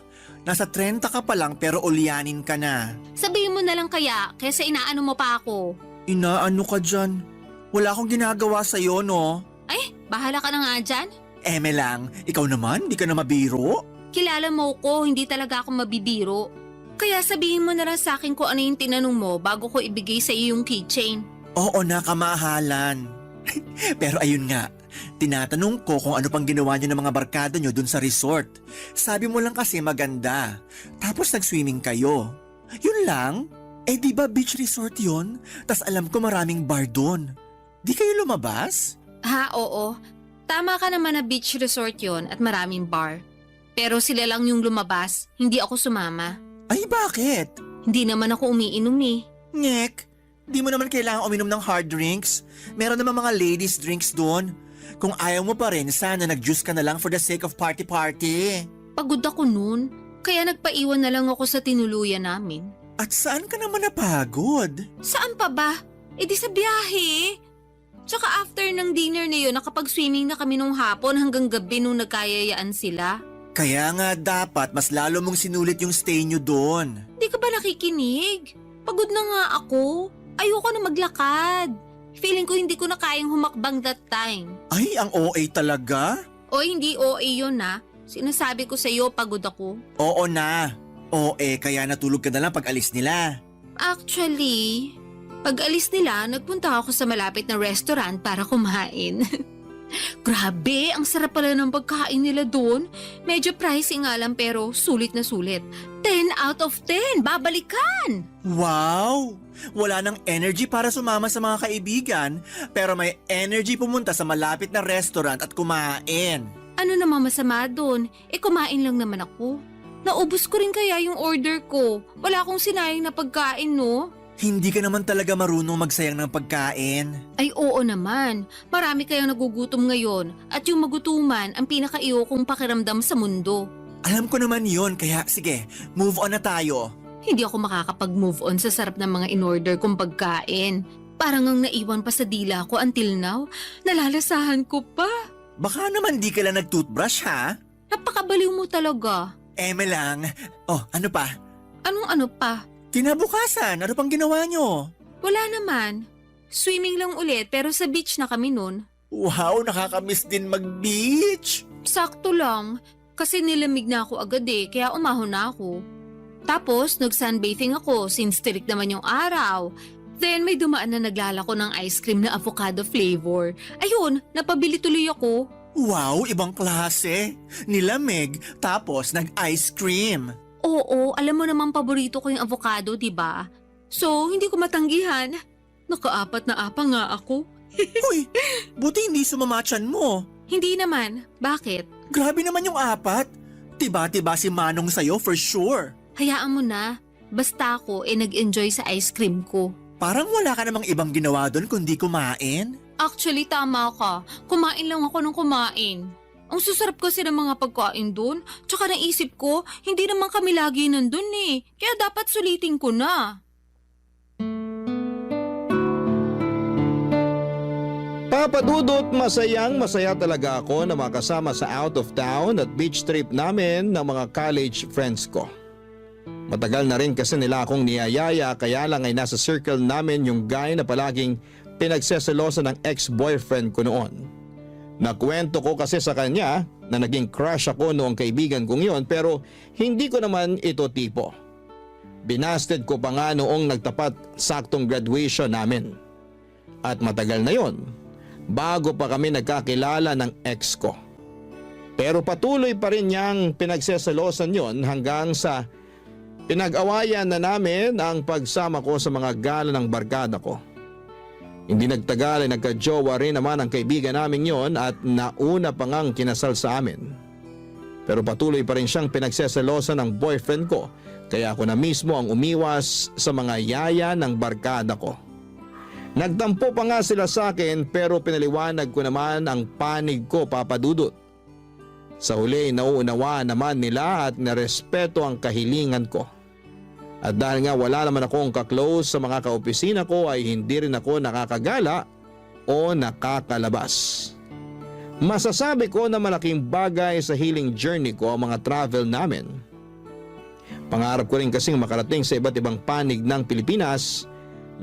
nasa 30 ka pa lang pero ulyanin ka na. Sabihin mo na lang kaya, kaysa inaano mo pa ako. Inaano ka dyan? Wala akong ginagawa sa'yo, no? Ay, bahala ka na nga dyan. Eme lang, ikaw naman, di ka na mabiro. Kilala mo ko, hindi talaga ako mabibiro. Kaya sabihin mo na lang sa akin kung ano yung tinanong mo bago ko ibigay sa iyo yung keychain. Oo na, kamahalan. Pero ayun nga, Tinatanong ko kung ano pang ginawa niyo ng mga barkada niyo dun sa resort. Sabi mo lang kasi maganda. Tapos nag-swimming kayo. Yun lang? Eh di ba beach resort yun? Tas alam ko maraming bar dun. Di kayo lumabas? Ha, oo. Tama ka naman na beach resort yon at maraming bar. Pero sila lang yung lumabas, hindi ako sumama. Ay bakit? Hindi naman ako umiinom eh. Ngek, di mo naman kailangan uminom ng hard drinks. Meron naman mga ladies drinks doon. Kung ayaw mo pa rin, sana nag-juice ka na lang for the sake of party-party. Pagod ako noon, kaya nagpaiwan na lang ako sa tinuluyan namin. At saan ka naman napagod? Saan pa ba? E di sa biyahe. Tsaka after ng dinner na yun, nakapag-swimming na kami nung hapon hanggang gabi nung nagkayayaan sila. Kaya nga dapat mas lalo mong sinulit yung stay nyo doon. Di ka ba nakikinig? Pagod na nga ako. Ayoko na maglakad. Feeling ko hindi ko na kayang humakbang that time. Ay, ang OA talaga? O hindi OA yun na. Sinasabi ko sa'yo pagod ako. Oo na. OA, kaya natulog ka na lang pag alis nila. Actually, pag alis nila, nagpunta ako sa malapit na restaurant para kumain. Grabe, ang sarap pala ng pagkain nila doon. Medyo pricey nga lang pero sulit na sulit. 10 out of 10, babalikan! Wow! Wala nang energy para sumama sa mga kaibigan, pero may energy pumunta sa malapit na restaurant at kumain. Ano namang masama doon? E kumain lang naman ako. Naubos ko rin kaya yung order ko. Wala akong sinayang na pagkain, no? Hindi ka naman talaga marunong magsayang ng pagkain. Ay oo naman. Marami kayang nagugutom ngayon at yung magutuman ang pinakaiyokong pakiramdam sa mundo. Alam ko naman yon, kaya sige, move on na tayo. Hindi ako makakapag-move on sa sarap ng mga in-order kong pagkain. Parang ang naiwan pa sa dila ko until now. Nalalasahan ko pa. Baka naman di ka lang nag-toothbrush ha? Napakabaliw mo talaga. Eme lang. Oh, ano pa? Anong ano pa? Kinabukasan, ano pang ginawa nyo? Wala naman. Swimming lang ulit pero sa beach na kami nun. Wow, nakakamiss din mag-beach. Sakto lang. Kasi nilamig na ako agad eh, kaya umahon na ako. Tapos nag-sunbathing ako since tirik naman yung araw. Then may dumaan na naglalako ng ice cream na avocado flavor. Ayun, napabili tuloy ako. Wow, ibang klase. Nilamig, tapos nag-ice cream. Oo, alam mo namang paborito ko yung avocado, di ba? So, hindi ko matanggihan. Nakaapat na apa nga ako. Uy, buti hindi sumamatchan mo. Hindi naman. Bakit? Grabe naman yung apat. Tiba-tiba si Manong sa'yo for sure. Hayaan mo na. Basta ako nag-enjoy sa ice cream ko. Parang wala ka namang ibang ginawa doon kundi kumain. Actually, tama ka. Kumain lang ako ng kumain. Ang susarap kasi ng mga pagkain doon. Tsaka naisip ko, hindi naman kami lagi nandun eh. Kaya dapat sulitin ko na. Papadudot, masaya talaga ako na makasama sa out of town at beach trip namin ng mga college friends ko. Matagal na rin kasi nila akong niyayaya kaya lang ay nasa circle namin yung guy na palaging pinagseselosa ng ex-boyfriend ko noon. Nakwento ko kasi sa kanya na naging crush ako noong kaibigan kong yon pero hindi ko naman ito tipo. Binasted ko pa nga noong nagtapat saktong graduation namin. At matagal na yon, bago pa kami nagkakilala ng ex ko. Pero patuloy pa rin niyang pinagseselosan yon hanggang sa pinag-awayan na namin ang pagsama ko sa mga gala ng barkada ko. Hindi nagtagal ay nagka-jowa rin naman ang kaibigan namin yon at nauna pa ngang kinasal sa amin. Pero patuloy pa rin siyang pinagseselosan ng boyfriend ko kaya ako na mismo ang umiwas sa mga yaya ng barkada ko. Nagtampo pa nga sila sa akin pero pinaliwanag ko naman ang panig ko, papadudot. Sa huli nauunawaan naman nila at narespeto ang kahilingan ko. At dahil nga wala naman akong kaklose sa mga kaopisina ko ay hindi rin ako nakakagala o nakakalabas. Masasabi ko na malaking bagay sa healing journey ko ang mga travel namin. Pangarap ko rin kasing makarating sa iba't ibang panig ng Pilipinas,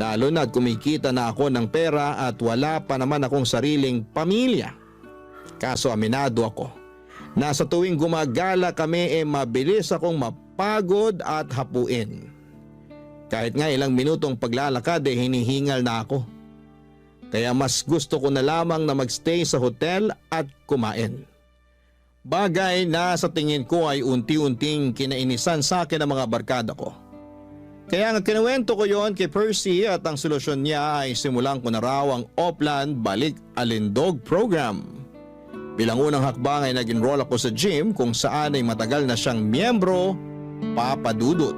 lalo na at kumikita na ako ng pera at wala pa naman akong sariling pamilya. Kaso aminado ako, nasa tuwing gumagala kami mabilis akong mapagod at hapuin. Kahit nga ilang minutong paglalakad hinihingal na ako. Kaya mas gusto ko na lamang na magstay sa hotel at kumain. Bagay na sa tingin ko ay unti-unting kinainisan sa akin ng mga barkada ko. Kaya nga kinuwento ko yon kay Percy at ang solusyon niya ay simulan ko na raw ang Oplan Balik Alindog program. Bilang unang hakbang ay nag-enroll ako sa gym kung saan ay matagal na siyang miyembro, Papa Dudut.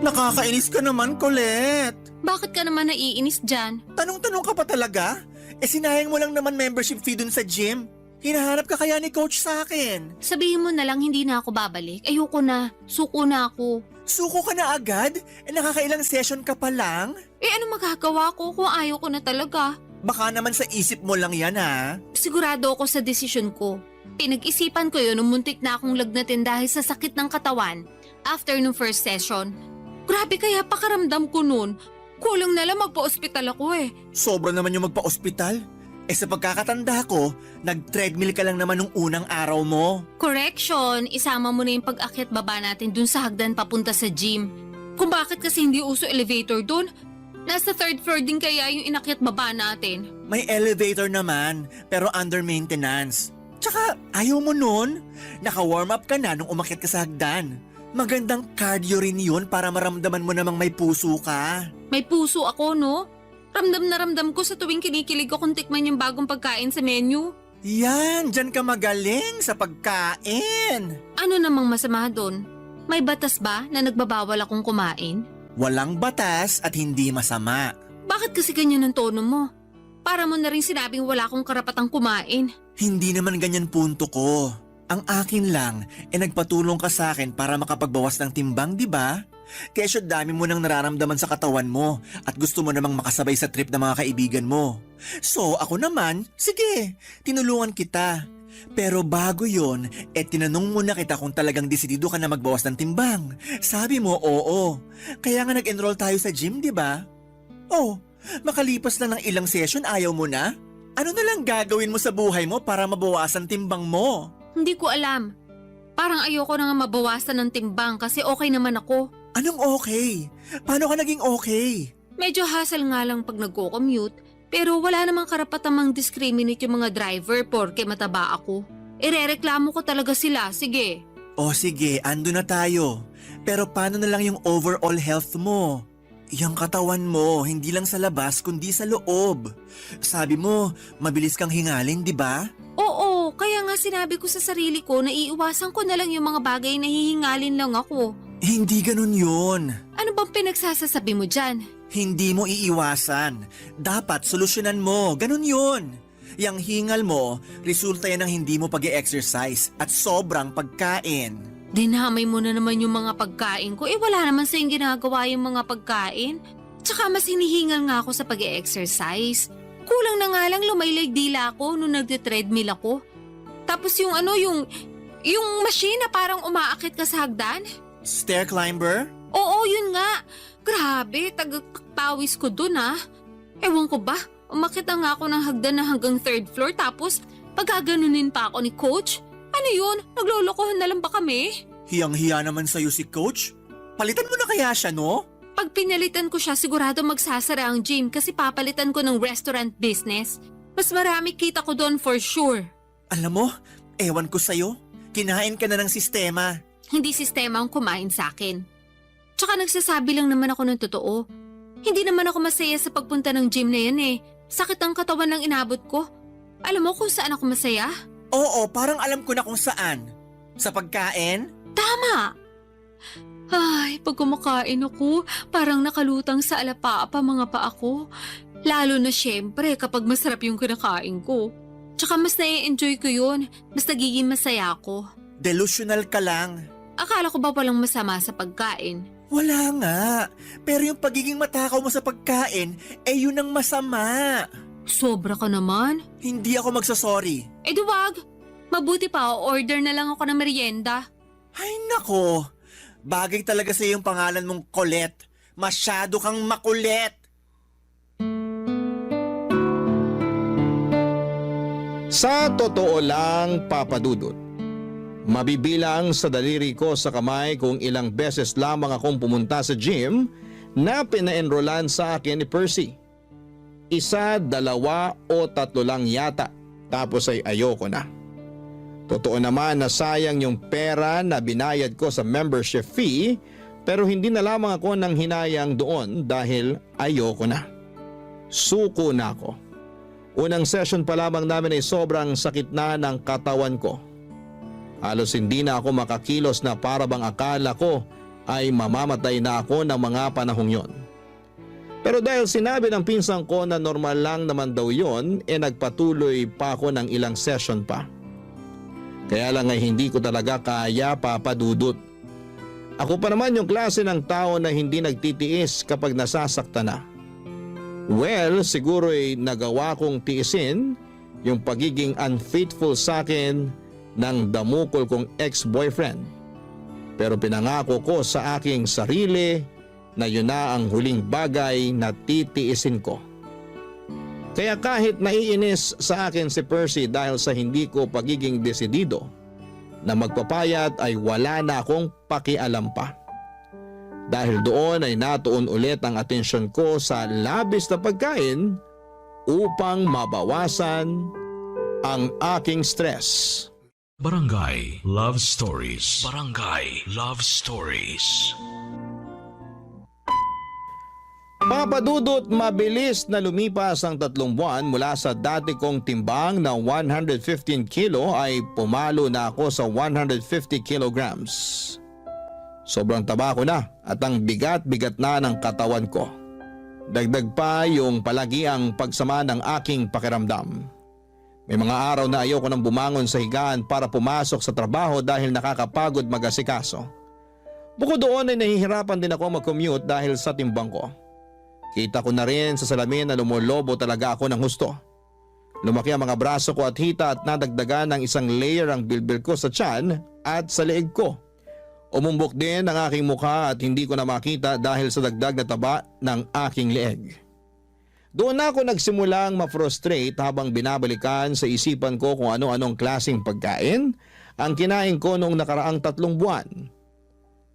Nakakainis ka naman, Colette. Bakit ka naman naiinis dyan? Tanong-tanong ka pa talaga? Sinayang mo lang naman membership fee dun sa gym. Hinahanap ka kaya ni coach sa akin. Sabihin mo na lang hindi na ako babalik. Ayoko na. Suko na ako. Suko ka na agad? Nakakailang session ka pa lang? Ano magagawa ko kung ayaw ko na talaga? Baka naman sa isip mo lang yan ha? Sigurado ako sa desisyon ko. Pinag-isipan ko yun nung muntik na akong lagnatin dahil sa sakit ng katawan after nung first session. Grabe kaya pakaramdam ko nun. Kulang na lang magpa-ospital ako eh. Sobra naman yung magpa-ospital. Sa pagkakatanda ko, nag-treadmill ka lang naman nung unang araw mo. Correction, isama mo na yung pag-akyat baba natin dun sa hagdan papunta sa gym. Kung bakit kasi hindi uso elevator dun, nasa third floor din kaya yung inakyat baba natin. May elevator naman, pero under maintenance. Tsaka ayaw mo nun. Naka-warm up ka na nung umakyat ka sa hagdan. Magandang cardio rin yun para maramdaman mo namang may puso ka. May puso ako, no? Ramdam na ramdam ko sa tuwing kinikilig ko kung tikman yung bagong pagkain sa menu. Yan, dyan ka magaling sa pagkain. Ano namang masama doon? May batas ba na nagbabawal akong kumain? Walang batas at hindi masama. Bakit kasi ganyan ang tono mo? Para mo na rin sinabing wala akong karapatang kumain. Hindi naman ganyan punto ko. Ang akin lang, nagpatulong ka sa akin para makapagbawas ng timbang, di ba? Kesyo dami mo nang nararamdaman sa katawan mo at gusto mo namang makasabay sa trip ng mga kaibigan mo. So ako naman, sige, tinulungan kita. Pero bago yon, tinanong muna kita kung talagang desidido ka na magbawas ng timbang. Sabi mo, oo. Kaya nga nag-enroll tayo sa gym, di ba? Oh, makalipas na ng ilang session ayaw mo na? Ano na lang gagawin mo sa buhay mo para mabawasan timbang mo? Hindi ko alam. Parang ayoko na nga mabawasan ng timbang kasi okay naman ako. Anong okay? Paano ka naging okay? Medyo hassle nga lang pag nagko-commute, pero wala namang karapatang mang-discriminate yung mga driver porke mataba ako. Irereklamo ko talaga sila, sige. O sige, ando na tayo. Pero paano na lang yung overall health mo? Yung katawan mo, hindi lang sa labas kundi sa loob. Sabi mo, mabilis kang hingalin, di ba? Oo, kaya nga sinabi ko sa sarili ko na iiwasan ko na lang yung mga bagay na hihingalin lang ako. Hindi ganun yun. Ano bang pinagsasasabi mo dyan? Hindi mo iiwasan. Dapat solusyonan mo. Ganun yun. Yang hingal mo, resulta yan ng hindi mo pag-e-exercise at sobrang pagkain. Dinamay mo na naman yung mga pagkain ko. Wala naman sa yung ginagawa yung mga pagkain. Tsaka mas hinihingal nga ako sa pag-e-exercise. Kulang na nga lang lumaylay dila ako nung nagte-treadmill ako. Tapos yung machine na parang umaakit ka sa hagdan. Stair climber? Oo, yun nga. Grabe, tagapawis ko dun ah. Ewan ko ba, umakit na nga ako ng hagdan na hanggang third floor tapos pagkaganunin pa ako ni coach. Ano yun? Naglolokohan na lang ba kami? Hiyang-hiya naman sa'yo si coach. Palitan mo na kaya siya, no? Pag pinalitan ko siya, sigurado magsasara ang gym kasi papalitan ko ng restaurant business. Mas marami kita ko doon for sure. Alam mo, ewan ko sa'yo. Kinain ka na ng sistema. Hindi sistema ang kumain sa akin. Tsaka nagsasabi lang naman ako ng totoo. Hindi naman ako masaya sa pagpunta ng gym na yan eh. Sakit ang katawan lang inabot ko. Alam mo kung saan ako masaya? Oo, parang alam ko na kung saan. Sa pagkain? Tama! Ay, pag kumakain ako, parang nakalutang sa alapaapa mga paa ko. Lalo na syempre kapag masarap yung kinakain ko. Tsaka mas nai-enjoy ko yun, mas nagiging masaya ako. Delusional ka lang. Akala ko ba walang masama sa pagkain? Wala nga. Pero yung pagiging matakaw mo sa pagkain, yun ang masama. Sobra ka naman. Hindi ako magsasorry. Duwag. Mabuti pa, order na lang ako ng merienda. Ay nako. Bagay talaga sa yung pangalan mong Colette. Masyado kang makulit. Sa totoo lang, Papa Dudut, Mabibilang sa daliri ko sa kamay kung ilang beses lamang akong pumunta sa gym na pina-enrollan sa akin ni Percy. 1, 2 o 3 lang yata, tapos ay ayoko na. Totoo naman na sayang yung pera na binayad ko sa membership fee, pero hindi na lamang ako nang hinayang doon dahil ayoko na. Suko na ako. Unang session pa lamang namin ay sobrang sakit na ng katawan ko. Halos hindi na ako makakilos na para bang akala ko ay mamamatay na ako ng mga panahong yon. Pero dahil sinabi ng pinsan ko na normal lang naman daw yon, nagpatuloy pa ako ng ilang session pa. Kaya lang ay hindi ko talaga kaya, Papa Dudut. Ako pa naman yung klase ng tao na hindi nagtitiis kapag nasasakta na. Well, siguro ay nagawa kong tiisin yung pagiging unfaithful sa akin ng damukol kong ex-boyfriend. Pero pinangako ko sa aking sarili na yun na ang huling bagay na titiisin ko. Kaya kahit naiinis sa akin si Percy dahil sa hindi ko pagiging desidido na magpapayat ay wala na akong pakialam pa. Dahil doon ay natuon ulit ang atensyon ko sa labis na pagkain upang mabawasan ang aking stress. Barangay Love Stories. Barangay Love Stories. Papa Dudut, mabilis na lumipas ang 3 buwan mula sa dati kong timbang na 115 kilo ay pumalo na ako sa 150 kilograms. Sobrang taba ko na at ang bigat-bigat na ng katawan ko. Dagdag pa yung palagiang pagsama ng aking pakiramdam. May mga araw na ayoko nang bumangon sa higaan para pumasok sa trabaho dahil nakakapagod mag-asikaso. Bukod doon ay nahihirapan din ako mag-commute dahil sa timbang ko. Kita ko na rin sa salamin na lumolobo talaga ako ng husto. Lumaki ang mga braso ko at hita at nadagdagan ng 1 layer ang bilbil ko sa tiyan at sa leeg ko. Umumbok din ang aking mukha at hindi ko na makita dahil sa dagdag na taba ng aking leeg. Doon ako nagsimulang ma-frustrate habang binabalikan sa isipan ko kung ano-anong klaseng pagkain ang kinain ko noong nakaraang 3 buwan.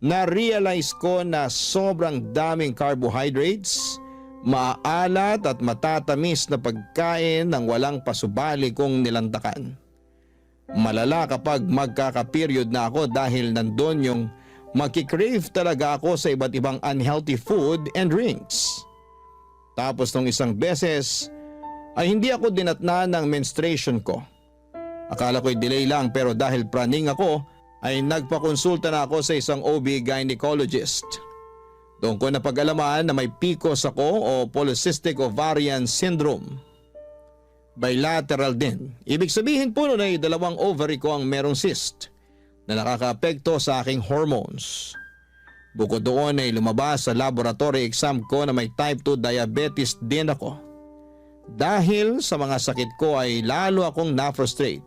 Na-realize ko na sobrang daming carbohydrates, maalat at matatamis na pagkain ng walang pasubali kong nilantakan. Malala kapag magkaka-period na ako dahil nandun yung magkikrave talaga ako sa iba't ibang unhealthy food and drinks. Tapos nung isang beses ay hindi ako dinatna ng menstruation ko. Akala ko'y delay lang pero dahil praning ako ay nagpakonsulta na ako sa isang OB gynecologist. Doon ko napag-alaman na may PCOS ako o Polycystic Ovarian Syndrome. Bilateral din. Ibig sabihin po nun ay 2 ovary ko ang merong cyst na nakakaapekto sa aking hormones. Bukod doon ay lumabas sa laboratory exam ko na may type 2 diabetes din ako. Dahil sa mga sakit ko ay lalo akong na-frustrate.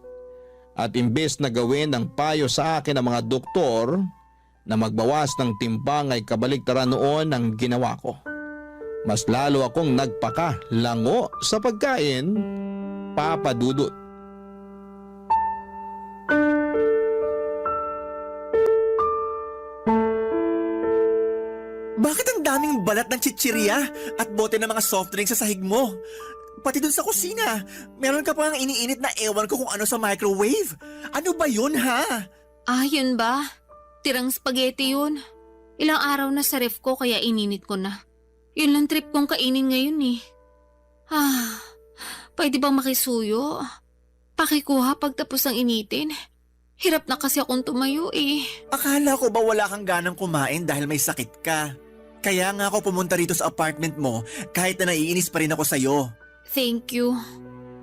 At imbes na gawin ng payo sa akin ng mga doktor na magbawas ng timbang ay kabaliktaran noon ang ginawa ko. Mas lalo akong nagpaka-lango sa pagkain, Papa Dudut. Bakit ang daming balat ng chichirya at bote ng mga soft drinks sa sahig mo? Pati dun sa kusina, meron ka pang iniinit na ewan ko kung ano sa microwave. Ano ba yun ha? Ah, yun ba? Tirang spaghetti yun. Ilang araw na sa ref ko kaya ininit ko na. Yun lang trip kong kainin ngayon eh. Pwede bang makisuyo? Pakikuha pagtapos ng initin. Hirap na kasi akong tumayo eh. Akala ko ba wala kang ganang kumain dahil may sakit ka? Kaya nga ako pumunta rito sa apartment mo kahit na naiinis pa rin ako sa'yo. Thank you.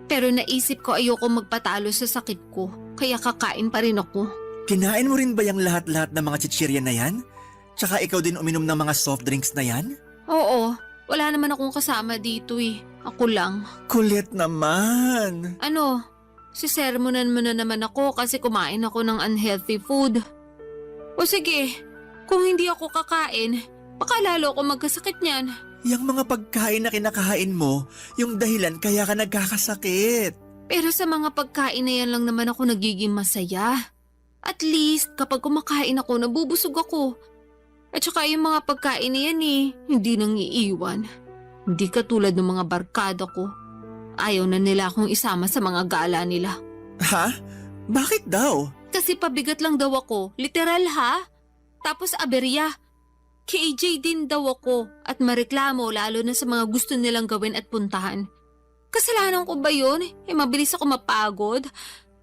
Pero naisip ko ayoko magpatalo sa sakit ko, kaya kakain pa rin ako. Kinain mo rin ba yung lahat-lahat ng mga chichirya na yan? Tsaka ikaw din uminom ng mga soft drinks na yan? Oo, wala naman akong kasama dito eh. Ako lang. Kulit naman. Ano? Sisermonan mo na naman ako kasi kumain ako ng unhealthy food. O sige, kung hindi ako kakain, baka lalo ako magkasakit niyan. Yang mga pagkain na kinakain mo, yung dahilan kaya ka nagkakasakit. Pero sa mga pagkain na yan lang naman ako nagiging masaya. At least kapag kumakain ako, nabubusog ako. At saka yung mga pagkain na yan hindi nang iiwan. Hindi katulad ng mga barkada ko. Ayaw na nila akong isama sa mga gala nila. Ha? Bakit daw? Kasi pabigat lang daw ako. Literal ha? Tapos aberya. KJ din daw ako at mareklamo lalo na sa mga gusto nilang gawin at puntahan. Kasalanan ko ba yun? Mabilis ako mapagod.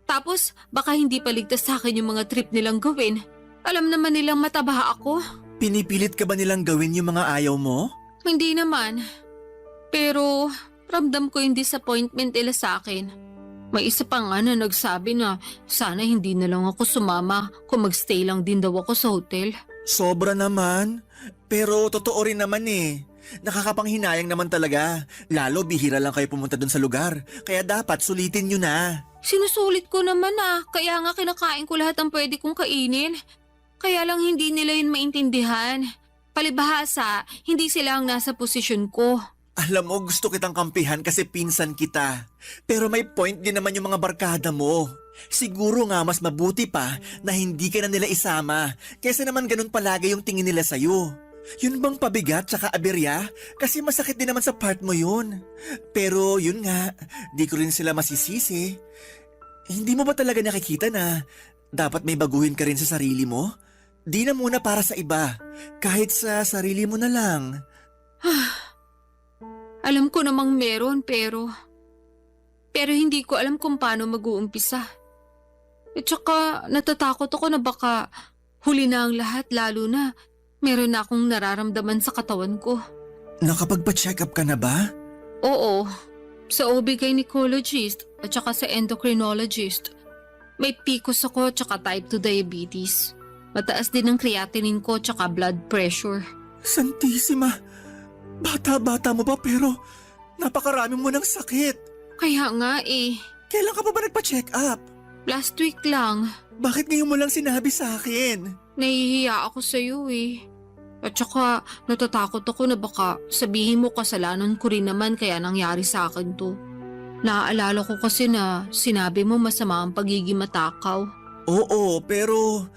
Tapos baka hindi paligtas sa akin yung mga trip nilang gawin. Alam naman nilang mataba ako. Pinipilit ka ba nilang gawin yung mga ayaw mo? Hindi naman. Pero ramdam ko yung disappointment nila sa akin. May isa pa nga na nagsabi na sana hindi na lang ako sumama kung magstay lang din daw ako sa hotel. Sobra naman. Pero totoo rin naman Nakakapanghinayang naman talaga. Lalo bihira lang kayo pumunta dun sa lugar. Kaya dapat sulitin nyo na. Sinusulit ko naman kaya nga kinakain ko lahat ang pwede kong kainin. Kaya lang hindi nila yun maintindihan. Palibhasa, hindi sila ang nasa posisyon ko. Alam mo, gusto kitang kampihan kasi pinsan kita. Pero may point din naman yung mga barkada mo. Siguro nga mas mabuti pa na hindi ka na nila isama kaysa naman ganun palagi yung tingin nila sa'yo. Yun bang pabigat tsaka aberya? Kasi masakit din naman sa part mo yun. Pero yun nga, di ko rin sila masisisi. Hindi mo ba talaga nakikita na dapat may baguhin ka rin sa sarili mo? Di na muna para sa iba, kahit sa sarili mo na lang. Alam ko namang meron pero hindi ko alam kung paano mag-uumpisa. At saka natatakot ako na baka huli na ang lahat lalo na meron na akong nararamdaman sa katawan ko. Nakapagpa-check up ka na ba? Oo, sa OB-gynecologist at saka sa endocrinologist. May PCOS ako at saka type 2 diabetes. Mataas din ang creatinine ko at saka blood pressure. Santisima! Bata-bata mo ba pero napakarami mo ng sakit. Kaya nga Kailan ka pa ba nagpa-check up? last week lang. Bakit ngayon mo lang sinabi sa akin? Nahihiya ako sa'yo At saka natatakot ako na baka sabihin mo kasalanan ko rin naman kaya nangyari sa akin to. Naaalala ko kasi na sinabi mo masama ang pagiging matakaw. Oo, pero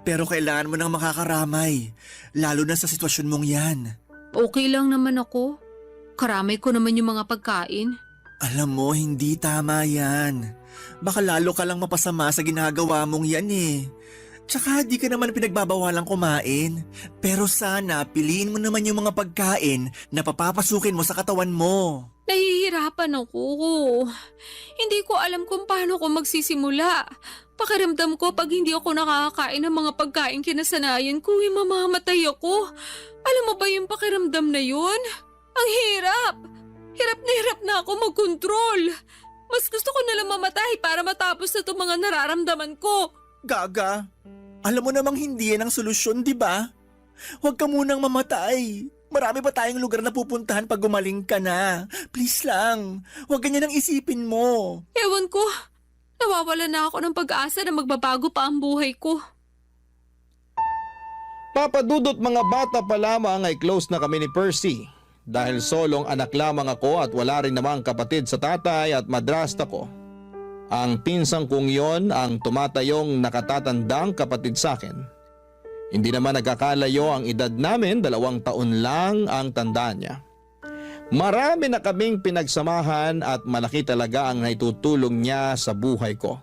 kailangan mo nang makakaramay. Lalo na sa sitwasyon mong yan. Okay lang naman ako. Karamay ko naman yung mga pagkain. Alam mo, hindi tama yan. Baka lalo ka lang mapasama sa ginagawa mong yan Tsaka di ka naman pinagbabawalang kumain. Pero sana piliin mo naman yung mga pagkain na papapasukin mo sa katawan mo. Nahihirapan ako. Hindi ko alam kung paano ko magsisimula. Pakiramdam ko pag hindi ako nakakakain ng mga pagkain kinasanayan ko, mamamatay ako. Alam mo ba yung pakiramdam na yun? Ang hirap! Hirap na ako magkontrol. Mas gusto ko nalang mamatay para matapos na itong mga nararamdaman ko. Gaga, alam mo namang hindi yan ang solusyon, di ba? Huwag ka munang mamatay. Marami pa tayong lugar na pupuntahan pag gumaling ka na. Please lang, huwag ganyan ang isipin mo. Ewan ko, nawawala na ako ng pag-asa na magbabago pa ang buhay ko. Papadudot mga bata pa lamang ay close na kami ni Percy. Dahil solong anak lamang ako at wala rin namang kapatid sa tatay at madrasta ko. Ang pinsang kong yon ang tumatayong nakatatandang kapatid sa akin. Hindi naman nagkakalayo ang edad namin, 2 taon lang ang tanda niya. Marami na kaming pinagsamahan at malaki talaga ang naitutulong niya sa buhay ko.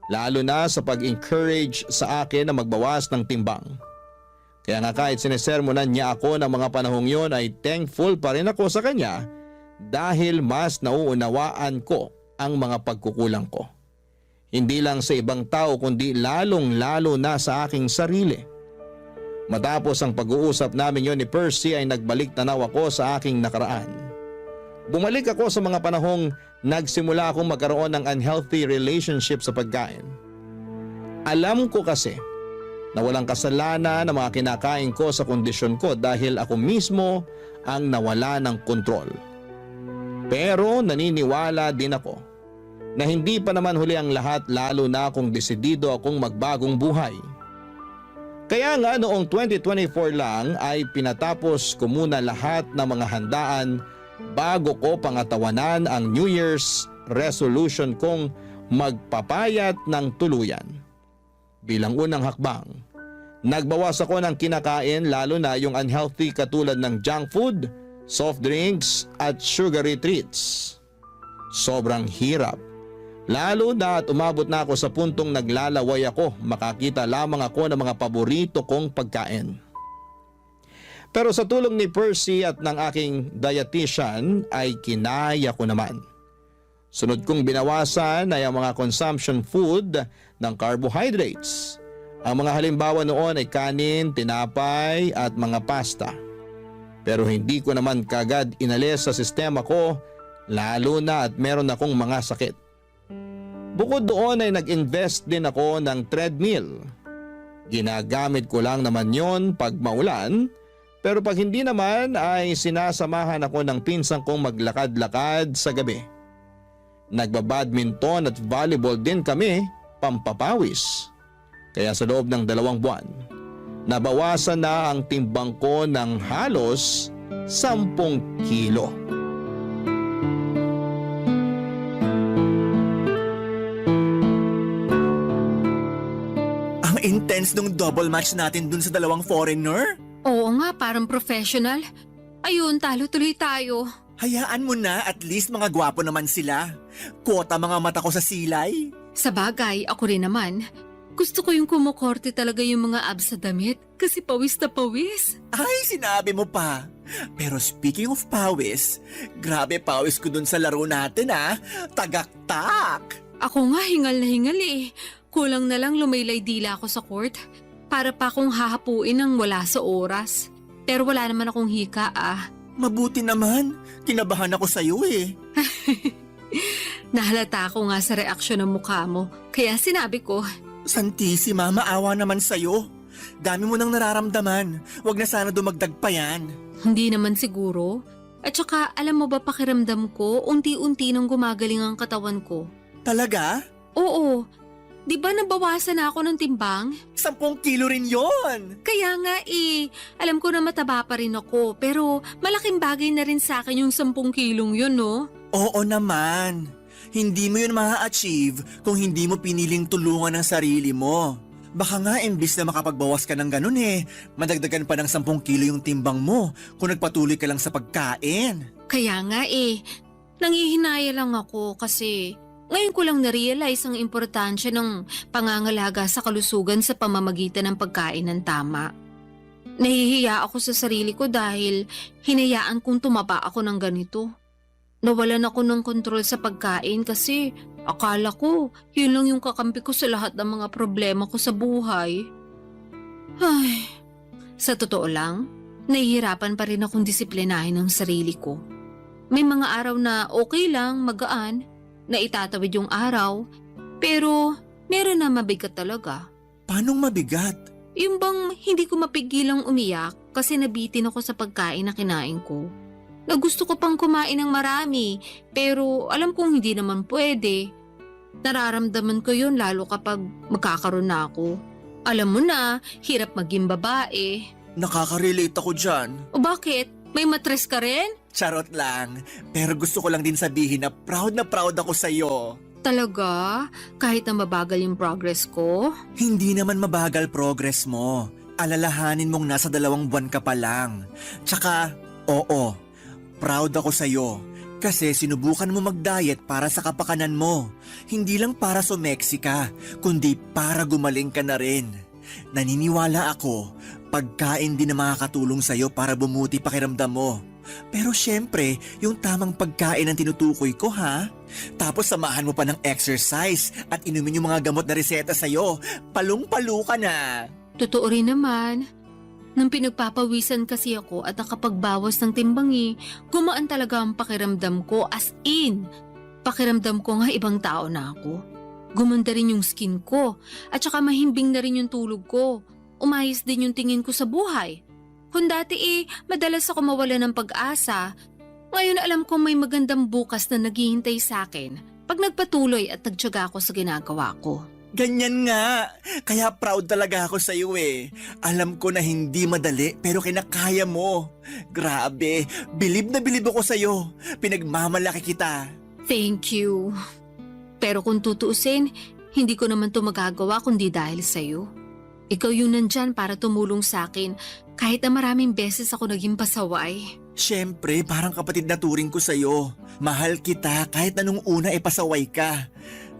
Lalo na sa pag-encourage sa akin na magbawas ng timbang. Kaya nga kahit sinesermonan niya ako ng mga panahong yon ay thankful pa rin ako sa kanya dahil mas nauunawaan ko ang mga pagkukulang ko. Hindi lang sa ibang tao kundi lalong-lalo na sa aking sarili. Matapos ang pag-uusap namin yon ni Percy ay nagbalik tanaw ako sa aking nakaraan. Bumalik ako sa mga panahong nagsimula akong magkaroon ng unhealthy relationship sa pagkain. Alam ko kasi na walang kasalanan na mga kinakain ko sa kondisyon ko dahil ako mismo ang nawala ng kontrol. Pero naniniwala din ako na hindi pa naman huli ang lahat lalo na kung desidido akong magbagong buhay. Kaya nga noong 2024 lang ay pinatapos ko muna lahat ng mga handaan bago ko pangatawanan ang New Year's resolution kong magpapayat ng tuluyan. Bilang unang hakbang, nagbawas ako ng kinakain lalo na yung unhealthy katulad ng junk food, soft drinks at sugary treats. Sobrang hirap. Lalo na at umabot na ako sa puntong naglalaway ako, makakita lamang ako ng mga paborito kong pagkain. Pero sa tulong ni Percy at ng aking dietitian ay kinaya ko naman. Sunod kong binawasan ay ang mga consumption food ng carbohydrates. Ang mga halimbawa noon ay kanin, tinapay at mga pasta. Pero hindi ko naman kagad inalis sa sistema ko, lalo na at meron akong mga sakit. Bukod doon ay nag-invest din ako ng treadmill. Ginagamit ko lang naman yon pag maulan, pero pag hindi naman ay sinasamahan ako ng pinsan kong maglakad-lakad sa gabi. Nagbabadminton at volleyball din kami, pampapawis. Kaya sa loob ng 2 buwan, nabawasan na ang timbang ko ng halos 10 kilo. Ang intense nung double match natin dun sa 2 foreigner. Oo nga, parang professional. Ayun, talo tuloy tayo. Hayaan mo na, at least mga gwapo naman sila. Kota mga mata ko sa silay. Sa bagay, ako rin naman. Gusto ko yung kumukorte talaga yung mga abs sa damit kasi pawis na pawis. Ay, sinabi mo pa. Pero speaking of pawis, grabe pawis ko dun sa laro natin Tagaktak! Ako nga hingal na hingal eh. Kulang na lang lumaylay dila ako sa court para pa akong hahapuin ng wala sa oras. Pero wala naman akong hika Mabuti naman. Kinabahan ako sa'yo eh. Nahalata ko nga sa reaksyon ng mukha mo. Kaya sinabi ko, Santissima, maawa naman sa'yo. Dami mo nang nararamdaman. Huwag na sana dumagdag pa yan. hindi naman siguro. At saka alam mo ba pakiramdam ko, unti-unti nang gumagaling ang katawan ko. Talaga? Oo. Di ba nabawasan na ako ng timbang? 10 kilo rin yon. Kaya nga alam ko na mataba pa rin ako, pero malaking bagay na rin sa akin yung 10 kilong yun, no? Oo naman. Hindi mo yun ma-achieve kung hindi mo piniling tulungan ang sarili mo. Baka nga imbis na makapagbawas ka ng ganun madagdagan pa ng 10 kilo yung timbang mo kung nagpatuloy ka lang sa pagkain. Kaya nga nangihinaya lang ako kasi ngayon ko lang na-realize ang importansya ng pangangalaga sa kalusugan sa pamamagitan ng pagkain ng tama. Nahihiya ako sa sarili ko dahil hinayaan kong tumaba ako ng ganito. Nawalan ako ng kontrol sa pagkain kasi akala ko yun lang yung kakampi ko sa lahat ng mga problema ko sa buhay. Ay, sa totoo lang, nahihirapan pa rin akong disiplinahin ang sarili ko. May mga araw na okay lang, magaan, na itatawid yung araw, pero meron na mabigat talaga. Paanong mabigat? Yung bang hindi ko mapigilang umiyak kasi nabitin ako sa pagkain na kinain ko. Na gusto ko pang kumain ng marami, pero alam kong hindi naman pwede. Nararamdaman ko yun lalo kapag magkakaroon na ako. Alam mo na, hirap maging babae. Nakaka-relate ako dyan. O bakit? May matres ka rin? Charot lang. Pero gusto ko lang din sabihin na proud ako sa'yo. Talaga? Kahit na mabagal yung progress ko? Hindi naman mabagal progress mo. Alalahanin mong nasa 2 buwan ka pa lang. Tsaka, oo, proud ako sa'yo. Kasi sinubukan mo mag-diet para sa kapakanan mo. Hindi lang para sumeksi ka, kundi para gumaling ka na rin. Naniniwala ako, pagkain din na makakatulong sa'yo para bumuti pakiramdam mo. Pero syempre, yung tamang pagkain ang tinutukoy ko Tapos samahan mo pa ng exercise at inumin yung mga gamot na reseta sa'yo. Palung-palo ka na. Totoo rin naman. Nang pinagpapawisan kasi ako at nakapagbawas ng timbang gumaan talaga ang pakiramdam ko as in. Pakiramdam ko nga ibang tao na ako. Gumanda rin yung skin ko at saka mahimbing na rin yung tulog ko. Umayos din yung tingin ko sa buhay. Kung dati madalas ako mawala ng pag-asa, ngayon alam kong may magandang bukas na naghihintay sa akin pag nagpatuloy at nagtiyaga ako sa ginagawa ko. Ganyan nga. Kaya proud talaga ako sa iyo Alam ko na hindi madali pero kinakaya mo. Grabe, bilib na bilib ako sa iyo. Pinagmamalaki kita. Thank you. Pero kung tutuusin, Hindi ko naman to magagawa kundi dahil sa'yo. Ikaw yung nandyan para tumulong sa akin kahit na maraming beses ako naging pasaway. Siyempre, parang kapatid na turing ko sa'yo. Mahal kita kahit na nung una pasaway ka.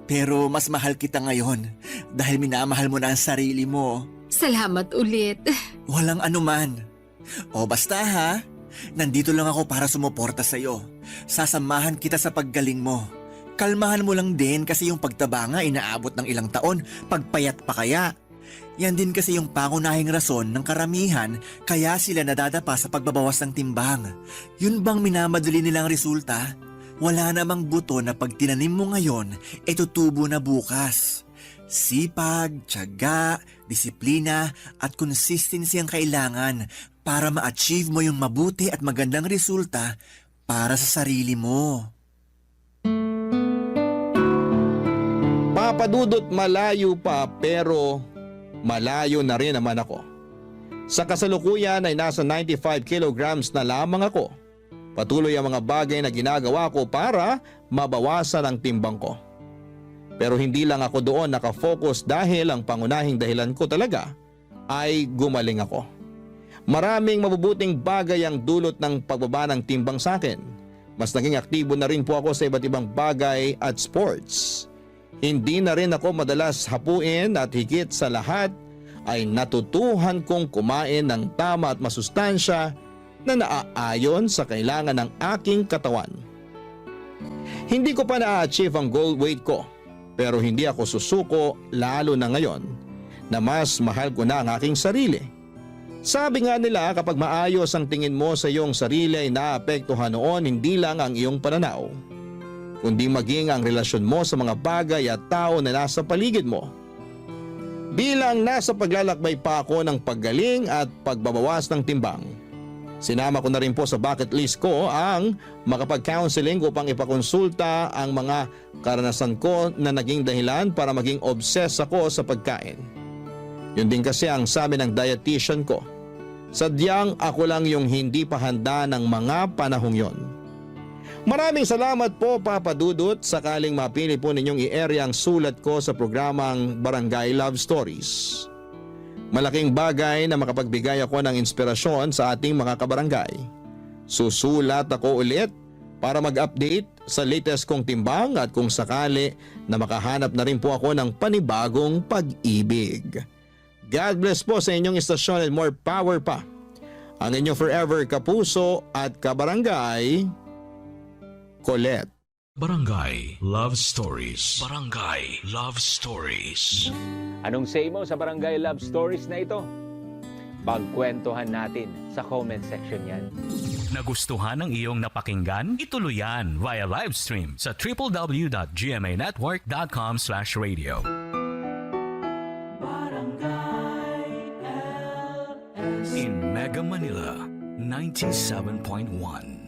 Pero mas mahal kita ngayon dahil minamahal mo na ang sarili mo. Salamat ulit. Walang anuman. O basta ha, nandito lang ako para sumuporta sa'yo. Sasamahan kita sa paggaling mo. Kalmahan mo lang din kasi yung pagtaba nga inaabot ng ilang taon, pagpayat pa kaya. Yan din kasi yung pangunahing rason ng karamihan kaya sila nadadapa sa pagbabawas ng timbang. Yun bang minamadali nilang resulta? Wala namang buto na pag tinanim mo ngayon, tutubo na bukas. Sipag, tiyaga, disiplina at consistency ang kailangan para ma-achieve mo yung mabuti at magandang resulta para sa sarili mo. Papadudot malayo pa pero malayo na rin naman ako. Sa kasalukuyan ay nasa 95 kilograms na lamang ako. Patuloy ang mga bagay na ginagawa ko para mabawasan ang timbang ko. Pero hindi lang ako doon nakafocus dahil ang pangunahing dahilan ko talaga ay gumaling ako. Maraming mabubuting bagay ang dulot ng pagbaba ng timbang sa akin. Mas naging aktibo na rin po ako sa iba't ibang bagay at sports. Hindi na rin ako madalas hapuin at higit sa lahat ay natutuhan kong kumain ng tama at masustansya na naaayon sa kailangan ng aking katawan. Hindi ko pa na-achieve ang goal weight ko pero hindi ako susuko lalo na ngayon na mas mahal ko na ang aking sarili. Sabi nga nila kapag maayos ang tingin mo sa iyong sarili ay naapektuhan noon hindi lang ang iyong pananaw, kundi maging ang relasyon mo sa mga bagay at tao na nasa paligid mo. Bilang nasa paglalakbay pa ako ng paggaling at pagbabawas ng timbang, sinama ko na rin po sa bucket list ko ang makapag-counseling upang ipakonsulta ang mga karanasan ko na naging dahilan para maging obsessed ako sa pagkain. Yun din kasi ang sabi ng dietitian ko. Sadyang ako lang yung hindi pa handa ng mga panahong yon. Maraming salamat po Papa Dudut, sakaling mapili po ninyong i-area ang sulat ko sa programang Barangay Love Stories. Malaking bagay na makapagbigay ako ng inspirasyon sa ating mga kabarangay. Susulat ako ulit para mag-update sa latest kong timbang at kung sakali na makahanap na rin po ako ng panibagong pag-ibig. God bless po sa inyong istasyon and more power pa. Ang inyong forever kapuso at kabarangay, Colette. Barangay Love Stories. Barangay Love Stories. Anong say mo sa Barangay Love Stories na ito? Pagkwentuhan natin sa comment section yan. Nagustuhan ng iyong napakinggan? Ituloy yan via live stream sa www.gmanetwork.com/radio. In Mega Manila, 97.1.